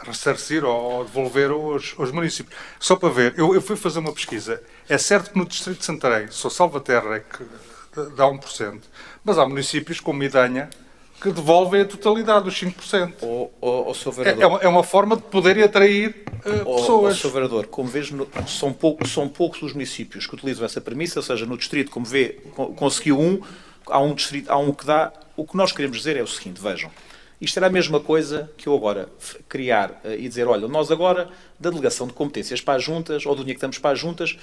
ressarcir ou devolver aos municípios. Só para ver, eu fui fazer uma pesquisa. É certo que no distrito de Santarém, só Salvaterra é que dá 1%, mas há municípios como Idanha que devolvem a totalidade dos 5%.
Sr. Vereador,
é uma forma de poder atrair pessoas.
Sr. Vereador, como vejo, são poucos os municípios que utilizam essa premissa, ou seja, no distrito, como vê, conseguiu há um distrito, há um que dá. O que nós queremos dizer é o seguinte, vejam, isto era a mesma coisa que eu agora criar e dizer, olha, nós agora, da delegação de competências para as juntas, ou do dinheiro que damos para as juntas,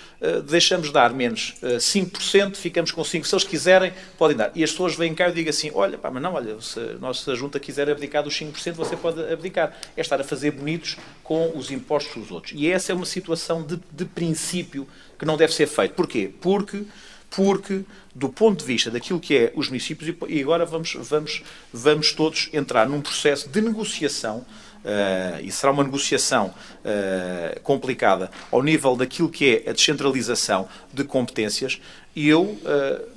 deixamos de dar menos 5%, ficamos com 5%, se eles quiserem, podem dar. E as pessoas vêm cá e digam assim, olha, pá, mas não, olha, se a nossa junta quiser abdicar dos 5%, você pode abdicar. É estar a fazer bonitos com os impostos dos outros. E essa é uma situação de princípio que não deve ser feito. Porquê? Porque, do ponto de vista daquilo que é os municípios, e agora vamos todos entrar num processo de negociação, e será uma negociação complicada ao nível daquilo que é a descentralização de competências, e eu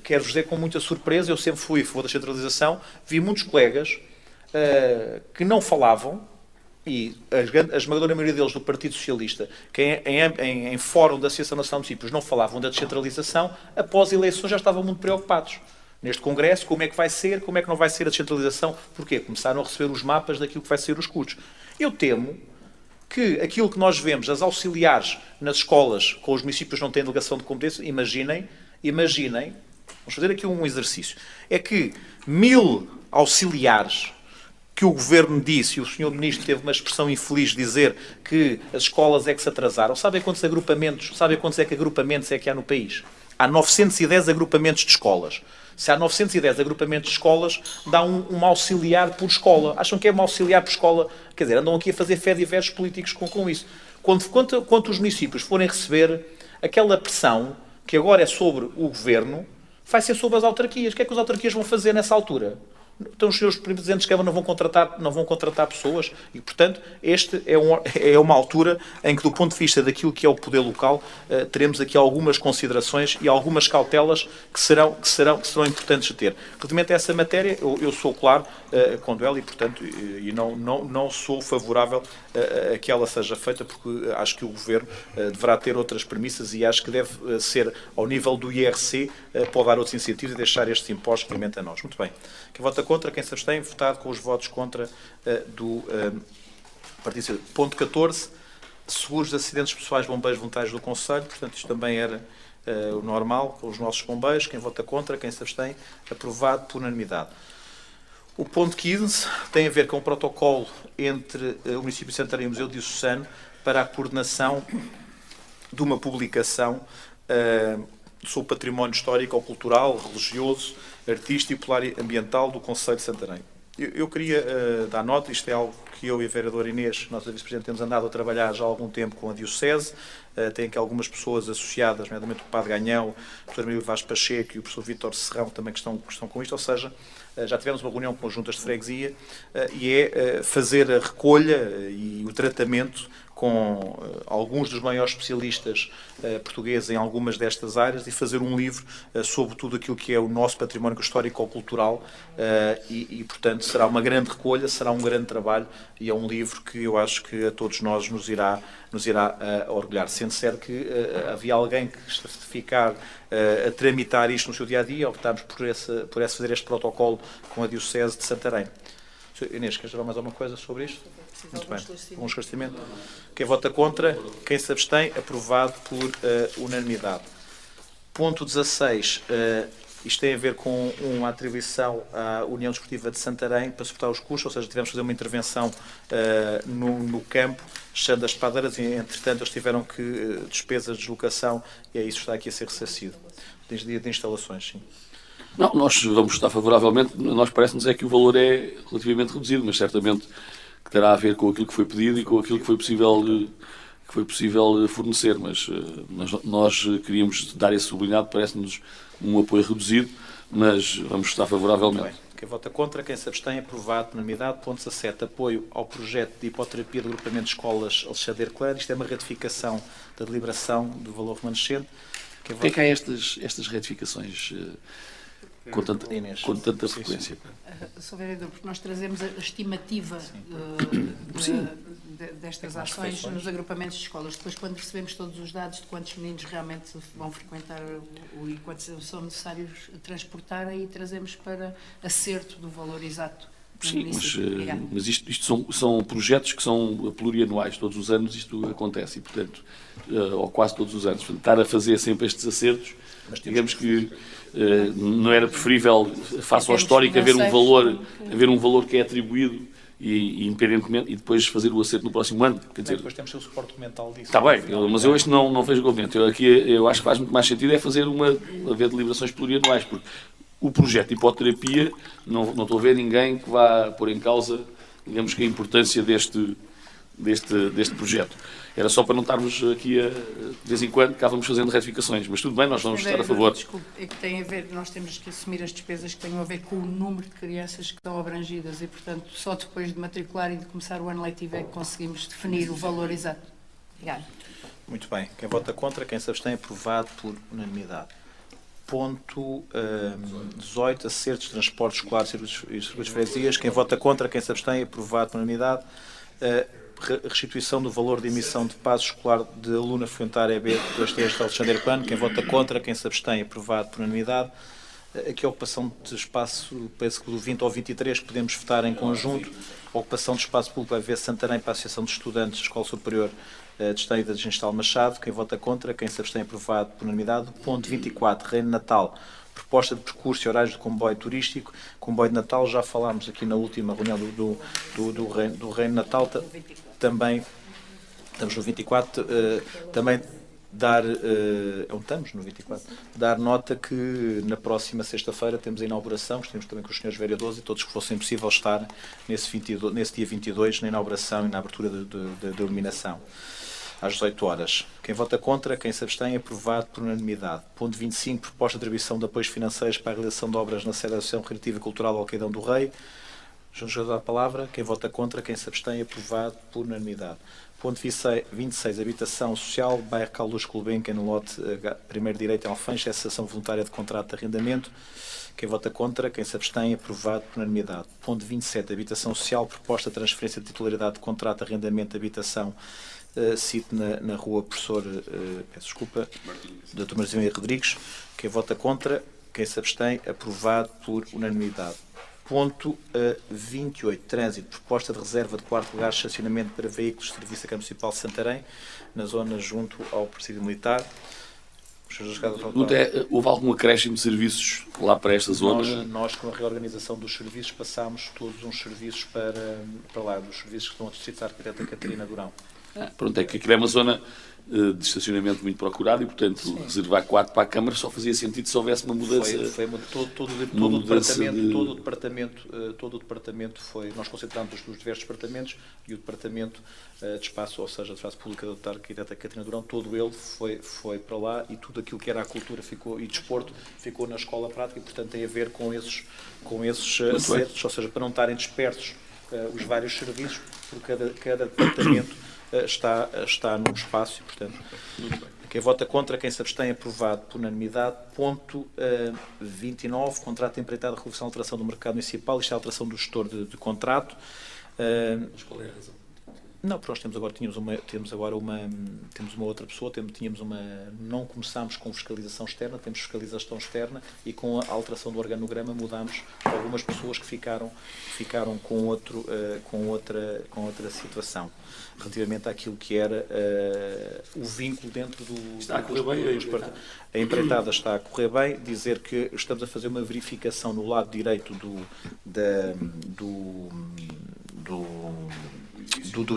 quero-vos dizer com muita surpresa, eu sempre fui a favor da descentralização, vi muitos colegas que não falavam, e a esmagadora maioria deles do Partido Socialista, que em fórum da Associação Nacional de Municípios não falavam da descentralização, após eleições já estavam muito preocupados. Neste Congresso, como é que vai ser, como é que não vai ser a descentralização, porquê? Começaram a receber os mapas daquilo que vai ser os custos. Eu temo que aquilo que nós vemos, as auxiliares nas escolas, com os municípios não têm delegação de competência, imaginem, vamos fazer aqui um exercício, é que 1000 auxiliares que o Governo disse, e o Sr. Ministro teve uma expressão infeliz de dizer que as escolas é que se atrasaram. Sabem quantos agrupamentos é que há no país? Há 910 agrupamentos de escolas. Se há 910 agrupamentos de escolas, dá um auxiliar por escola. Acham que é um auxiliar por escola? Quer dizer, andam aqui a fazer fé diversos políticos com isso. Quando os municípios forem receber aquela pressão, que agora é sobre o Governo, vai ser sobre as autarquias. O que é que as autarquias vão fazer nessa altura? Então os senhores presidentes de Câmara não vão contratar pessoas e, portanto, este é uma altura em que, do ponto de vista daquilo que é o poder local, teremos aqui algumas considerações e algumas cautelas que serão importantes de ter. Relativamente a essa matéria, eu sou claro quando ela e, portanto, não sou favorável a que ela seja feita, porque acho que o Governo deverá ter outras premissas e acho que deve ser, ao nível do IRC, pode dar outros incentivos e deixar estes impostos realmente a nós. Muito bem. Quem vota contra, quem se abstém, votado com os votos contra do Partido Socialista. Ponto 14, seguros de acidentes pessoais bombeiros voluntários do Conselho. Portanto, isto também era o normal com os nossos bombeiros. Quem vota contra, quem se abstém, aprovado por unanimidade. O ponto 15 tem a ver com o protocolo entre o município de Santarém e o Museu Diocesano para a coordenação de uma publicação sobre o património histórico ou cultural, religioso, artístico e ambiental do Conselho de Santarém. Eu queria dar nota, isto é algo que eu e a vereadora Inês, nossa vice-presidente, temos andado a trabalhar já há algum tempo com a Diocese. Tem aqui algumas pessoas associadas, nomeadamente o Padre Ganhão, o Dr. Emílio Vaz Pacheco e o professor Vítor Serrão também que estão com isto, ou seja, já tivemos uma reunião com as juntas de freguesia e é fazer a recolha e o tratamento com alguns dos maiores especialistas portugueses em algumas destas áreas e fazer um livro sobre tudo aquilo que é o nosso património histórico ou cultural e, portanto, será uma grande recolha, será um grande trabalho e é um livro que eu acho que a todos nós nos irá orgulhar. Sendo certo que havia alguém que está a ficar a tramitar isto no seu dia-a-dia, optámos por fazer este protocolo com a Diocese de Santarém. Inês, queres dizer mais alguma coisa sobre isto? Muito bem. Um esclarecimento. Quem vota contra, quem se abstém, aprovado por unanimidade. Ponto 16. Isto tem a ver com uma atribuição à União Desportiva de Santarém para suportar os custos, ou seja, tivemos que fazer uma intervenção no campo, fechando as padeiras e, entretanto, eles tiveram que despesas de deslocação e é isso que está aqui a ser ressarcido. De instalações, sim.
Não, nós vamos estar favoravelmente. Nós parece-nos é que o valor é relativamente reduzido, mas certamente que terá a ver com aquilo que foi pedido e com aquilo que foi possível fornecer. Mas nós queríamos dar esse sublinhado, parece-nos um apoio reduzido, mas vamos estar favoravelmente.
Bem, quem vota contra, quem se abstém, aprovado por unanimidade. Ponto 17, apoio ao projeto de hipoterapia do agrupamento de escolas Alexandre Herculano. Isto é uma ratificação da deliberação do valor remanescente.
Porquê é que há estas retificações com tanta frequência?
Sr. Vereador, porque nós trazemos a estimativa destas ações nos agrupamentos de escolas. Depois, quando recebemos todos os dados de quantos meninos realmente vão frequentar e quantos são necessários transportar, aí trazemos para acerto do valor exato.
Sim, mas isto são projetos que são plurianuais. Todos os anos isto acontece e, portanto, ou quase todos os anos. Portanto, estar a fazer sempre estes acertos, digamos que não era preferível, face ao histórico, haver um valor que é atribuído e independentemente, e depois fazer o acerto no próximo ano. Quer dizer,
depois temos o suporte documental disso.
Está bem, mas eu este não vejo conveniente. Eu acho que faz muito mais sentido é haver deliberações plurianuais, porque o projeto de hipoterapia, não estou a ver ninguém que vá pôr em causa, digamos que a importância deste projeto. Era só para não estarmos aqui, de vez em quando, cá vamos fazendo retificações. Mas tudo bem, nós vamos estar a favor.
Desculpe, é que tem a ver, nós temos que assumir as despesas que tenham a ver com o número de crianças que estão abrangidas e, portanto, só depois de matricular e de começar o ano letivo é que conseguimos definir o valor exato. Obrigada.
Muito bem. Quem vota contra, quem se abstém, aprovado por unanimidade. Ponto 18, acertos de transportes escolares e circuitos de freguesias. Quem vota contra, quem se abstém, aprovado por unanimidade. Restituição do valor de emissão de passe escolar de aluna frequentar EB do STS de Alexandre Herculano. Quem vota contra, quem se abstém, aprovado por unanimidade. Aqui a ocupação de espaço, penso que do 20 ao 23, que podemos votar em conjunto. A ocupação de espaço público vai ver Santarém para a Associação de Estudantes da Escola Superior de Estado e da General Machado. Quem vota contra, quem se abstém, aprovado por unanimidade. Ponto 24, Reino Natal proposta de percurso e horários de comboio turístico, comboio de Natal, já falámos aqui na última reunião do Reino de Natal, também estamos no 24, também estamos no 24, dar nota que na próxima sexta-feira temos a inauguração, estivemos também com os senhores vereadores e todos que fossem possível estar nesse dia 22 na inauguração e na abertura da iluminação. Às 18 horas. Quem vota contra, quem se abstém, aprovado por unanimidade. Ponto 25, proposta de atribuição de apoios financeiros para a realização de obras na sede da Associação Recreativa e Cultural Alqueidão do Rei. Juntos a palavra. Quem vota contra, quem se abstém, aprovado por unanimidade. Ponto 26, habitação social, bairro Carlos Gulbenkian, no lote primeiro direito em Alfães, associação voluntária de contrato de arrendamento. Quem vota contra, quem se abstém, aprovado por unanimidade. Ponto 27, habitação social, proposta de transferência de titularidade de contrato de arrendamento de habitação, cito na rua Professor, peço desculpa, Dr. Marzinho Rodrigues. Quem vota contra, quem se abstém, aprovado por unanimidade. Ponto 28, trânsito, proposta de reserva de quarto lugar de estacionamento para veículos de serviço da Câmara Municipal de Santarém, na zona junto ao Presídio Militar.
Houve algum acréscimo de serviços lá para esta zona?
Nós, com a reorganização dos serviços, passámos todos uns serviços para lá, dos serviços que estão a distritar a arquiteta Catarina Durão.
Pronto, é que aquilo é uma zona de estacionamento muito procurado e, portanto, sim, reservar quarto para a Câmara só fazia sentido se houvesse uma mudança.
Todo o departamento foi. Nós concentramos os diversos departamentos e o departamento de espaço, ou seja, de espaço público da arquiteta Catarina Durão, todo ele foi para lá e tudo aquilo que era a cultura e desporto ficou na escola prática e, portanto, tem a ver com esses setos, ou seja, para não estarem dispersos os vários serviços, por cada departamento está num espaço e, portanto, quem vota contra, quem se abstém, aprovado por unanimidade. Ponto 29, contrato de empreitada de revolução e alteração do mercado municipal. Isto é a alteração do gestor de contrato.
Mas qual é a razão?
Não, porque nós temos agora uma outra pessoa, não começámos com fiscalização externa, temos fiscalização externa e com a alteração do organograma mudámos algumas pessoas que ficaram com outra situação, relativamente àquilo que era o vínculo dentro do...
Está a correr bem?
A empreitada está a correr bem, dizer que estamos a fazer uma verificação no lado direito do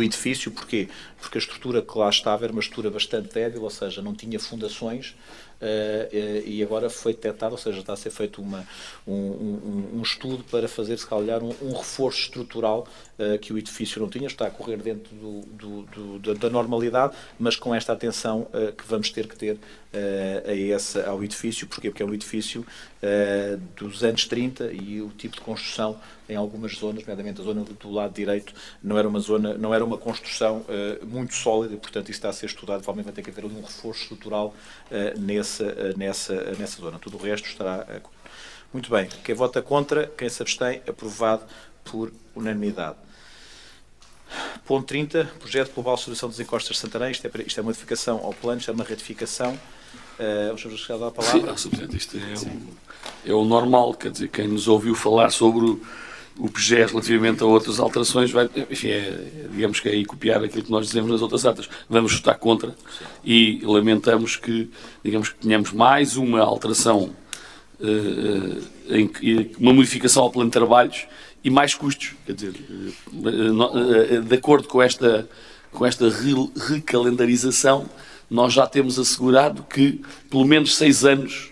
edifício. Porquê? Porque a estrutura que lá estava era uma estrutura bastante débil, ou seja, não tinha fundações, e agora foi detectado, ou seja, está a ser feito um estudo para fazer, se calhar, um reforço estrutural que o edifício não tinha. Está a correr dentro da normalidade, mas com esta atenção que vamos ter que ter ao edifício. Porquê? Porque é um edifício dos anos 30 e o tipo de construção em algumas zonas, nomeadamente a zona do lado direito, não era uma construção muito sólida e, portanto, isso está a ser estudado. Provavelmente vai ter que haver um reforço estrutural nessa zona. Tudo o resto estará... Muito bem. Quem vota contra, quem se abstém, aprovado por unanimidade. Ponto 30, projeto global de solução das encostas de Santarém. Isto é uma modificação ao plano, isto é uma retificação. Vamos chegar à palavra.
Sim, isto é o normal, quer dizer, quem nos ouviu falar sobre o PGES relativamente a outras alterações, digamos que é aí copiar aquilo que nós dizemos nas outras atas. Vamos votar contra e lamentamos que, digamos, que tenhamos mais uma alteração, uma modificação ao plano de trabalhos e mais custos. Quer dizer, de acordo com esta recalendarização, nós já temos assegurado que pelo menos 6 anos,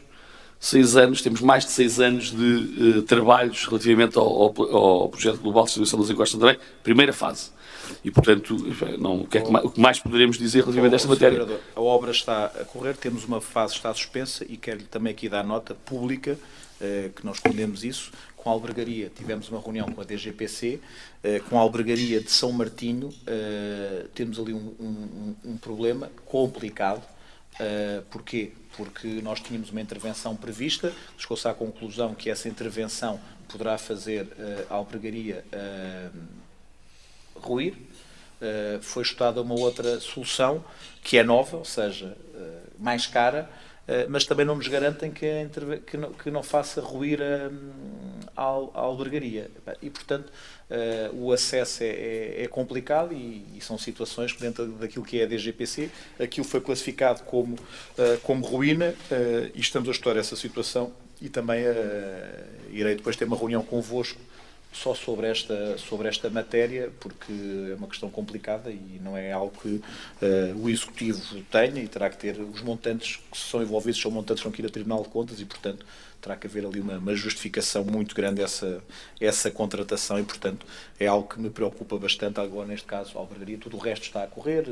temos mais de 6 anos de trabalhos relativamente ao projeto global de distribuição das encostas também, primeira fase. E, portanto, o que mais poderemos dizer relativamente a esta matéria?
A obra está a correr, temos uma fase que está suspensa e quero também aqui dar nota pública, que nós escondemos isso, com a albergaria. Tivemos uma reunião com a DGPC, com a albergaria de São Martinho, temos ali um problema complicado. Porquê? Porque nós tínhamos uma intervenção prevista, chegou-se à conclusão que essa intervenção poderá fazer a albergaria ruir. Foi estudada uma outra solução, que é nova, ou seja, mais cara, mas também não nos garantem que não faça ruir à albergaria. E, portanto, o acesso é complicado e são situações que, dentro daquilo que é a DGPC, aquilo foi classificado como ruína e estamos a estudar essa situação e também irei depois ter uma reunião convosco só sobre esta matéria, porque é uma questão complicada e não é algo que o Executivo tenha e terá que ter os montantes que são envolvidos, são montantes que vão ir a Tribunal de Contas e, portanto, terá que haver ali uma justificação muito grande essa contratação e, portanto, é algo que me preocupa bastante agora, neste caso, a albergaria. Tudo o resto está a correr,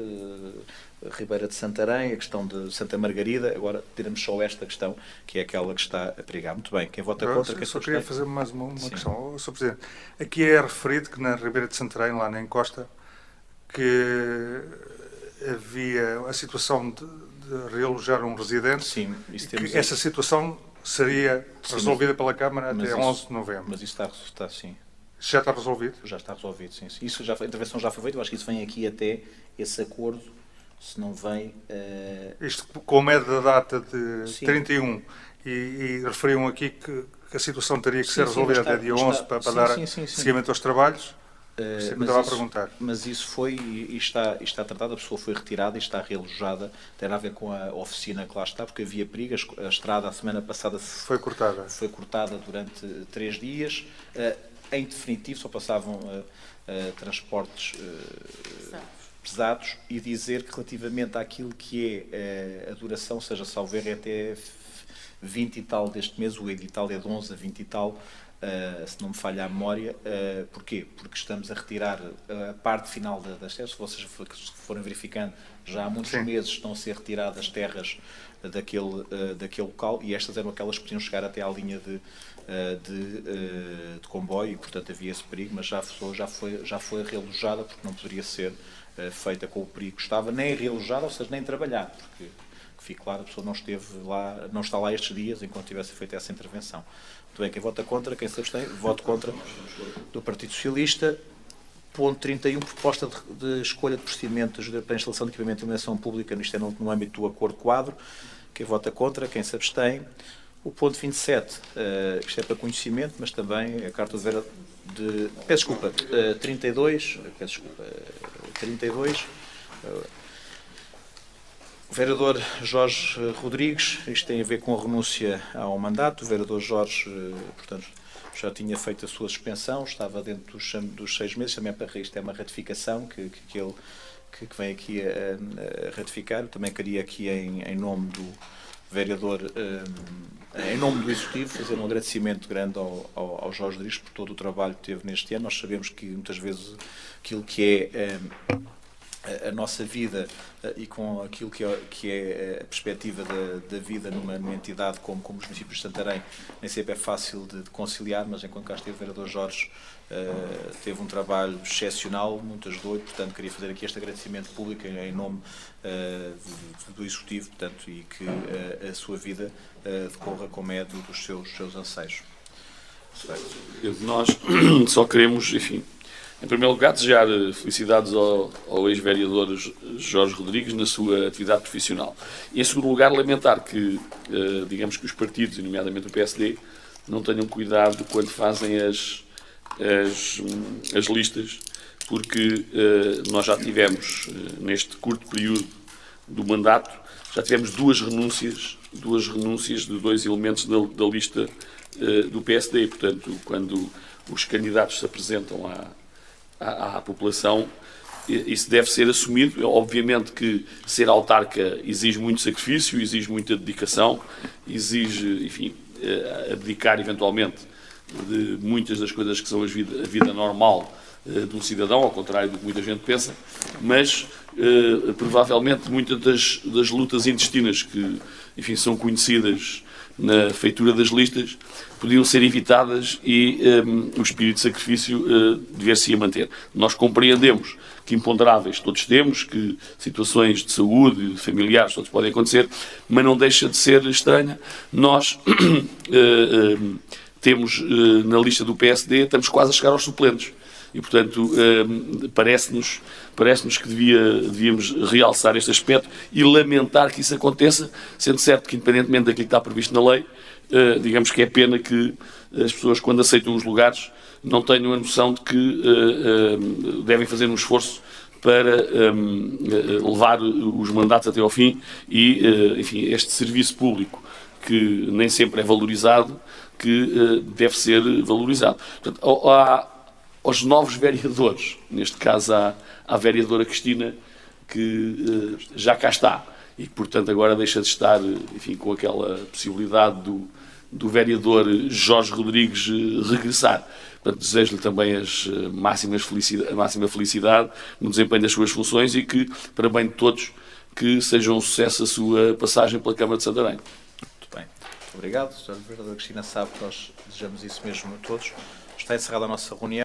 Ribeira de Santarém, a questão de Santa Margarida, agora teremos só esta questão, que é aquela que está a perigar. Muito bem, quem vota contra...
Eu só queria fazer mais uma questão. Sr. Presidente, aqui é referido que na Ribeira de Santarém, lá na encosta, que havia a situação de realojar um residente.
Sim, isso temos
que essa situação seria resolvida pela Câmara até 11 de novembro.
Mas isso está sim.
Já está resolvido?
Já está resolvido, sim. Isso a intervenção já foi feita, eu acho que isso vem aqui até esse acordo, se não vem...
Isto como é da data de
Sim.
31 e referiam aqui que a situação teria que ser resolvida até dia 11 para dar seguimento aos trabalhos. Estava a perguntar.
Mas isso foi e está tratado, a pessoa foi retirada e está realojada. Tem a ver com a oficina que lá está, porque havia perigo. A estrada, a semana passada, foi cortada durante 3 dias. Em definitivo, só passavam transportes pesados e dizer que relativamente àquilo que é a duração, seja salvo erro, é até 20 e tal deste mês, o edital é de 11 a 20 e tal, se não me falha a memória. Porquê? Porque estamos a retirar a parte final das terras. Se vocês forem verificando, já há muitos meses estão a ser retiradas terras daquele local e estas eram aquelas que podiam chegar até à linha de comboio e, portanto, havia esse perigo, mas já foi realojada porque não poderia ser feita com o perigo que estava, nem realojada, ou seja, nem trabalhar, porque, que fique claro, a pessoa não está lá estes dias enquanto tivesse feito essa intervenção. Muito bem, quem vota contra, quem se abstém, voto contra do Partido Socialista. Ponto 31, proposta de escolha de procedimento de ajuda para a instalação de equipamento de iluminação pública, isto é no âmbito do acordo quadro. Quem vota contra, quem se abstém. O ponto 27, isto é para conhecimento, mas também a carta de vera de... Peço desculpa, 32, o vereador Jorge Rodrigues, isto tem a ver com a renúncia ao mandato. O vereador Jorge, portanto, já tinha feito a sua suspensão, estava dentro dos 6 meses, também para isto é uma ratificação que vem aqui a ratificar. Eu também queria aqui, em nome do vereador, em nome do Executivo, fazer um agradecimento grande ao Jorge Rodrigues por todo o trabalho que teve neste ano. Nós sabemos que muitas vezes aquilo que é a nossa vida e com aquilo que é a perspectiva da vida numa entidade como os municípios de Santarém, nem sempre é fácil de conciliar, mas enquanto cá esteve o vereador Jorge, teve um trabalho excepcional, muito ajudou e, portanto, queria fazer aqui este agradecimento público em nome do Executivo, portanto, e que a sua vida decorra como é dos seus anseios.
Nós só queremos, enfim, em primeiro lugar, desejar felicidades ao ex-vereador Jorge Rodrigues na sua atividade profissional. E, em segundo lugar, lamentar que, digamos que os partidos, e nomeadamente o PSD, não tenham cuidado quando fazem as listas, porque nós já tivemos, neste curto período do mandato, já tivemos duas renúncias de 2 elementos da lista do PSD. Portanto, quando os candidatos se apresentam à população, isso deve ser assumido. Obviamente que ser autarca exige muito sacrifício, exige muita dedicação, exige, enfim, abdicar eventualmente de muitas das coisas que são a vida normal de um cidadão, ao contrário do que muita gente pensa, mas provavelmente muitas das lutas intestinas que, enfim, são conhecidas na feitura das listas podiam ser evitadas e o espírito de sacrifício dever-se-ia manter. Nós compreendemos que imponderáveis todos temos, que situações de saúde, familiares, todos podem acontecer, mas não deixa de ser estranha. Nós temos na lista do PSD, estamos quase a chegar aos suplentes. E, portanto, parece-nos que devíamos realçar este aspecto e lamentar que isso aconteça, sendo certo que, independentemente daquilo que está previsto na lei, digamos que é pena que as pessoas, quando aceitam os lugares, não tenham a noção de que devem fazer um esforço para levar os mandatos até ao fim e, enfim, este serviço público, que nem sempre é valorizado, que deve ser valorizado. Portanto, aos novos vereadores, neste caso à vereadora Cristina, que já cá está e que, portanto, agora deixa de estar, enfim, com aquela possibilidade do vereador Jorge Rodrigues regressar. Portanto, desejo-lhe também a máxima felicidade no desempenho das suas funções e que, para bem de todos, que seja um sucesso a sua passagem pela Câmara de Santarém.
Muito bem. Muito obrigado. A vereadora Cristina sabe que nós desejamos isso mesmo a todos. Está encerrada a nossa reunião.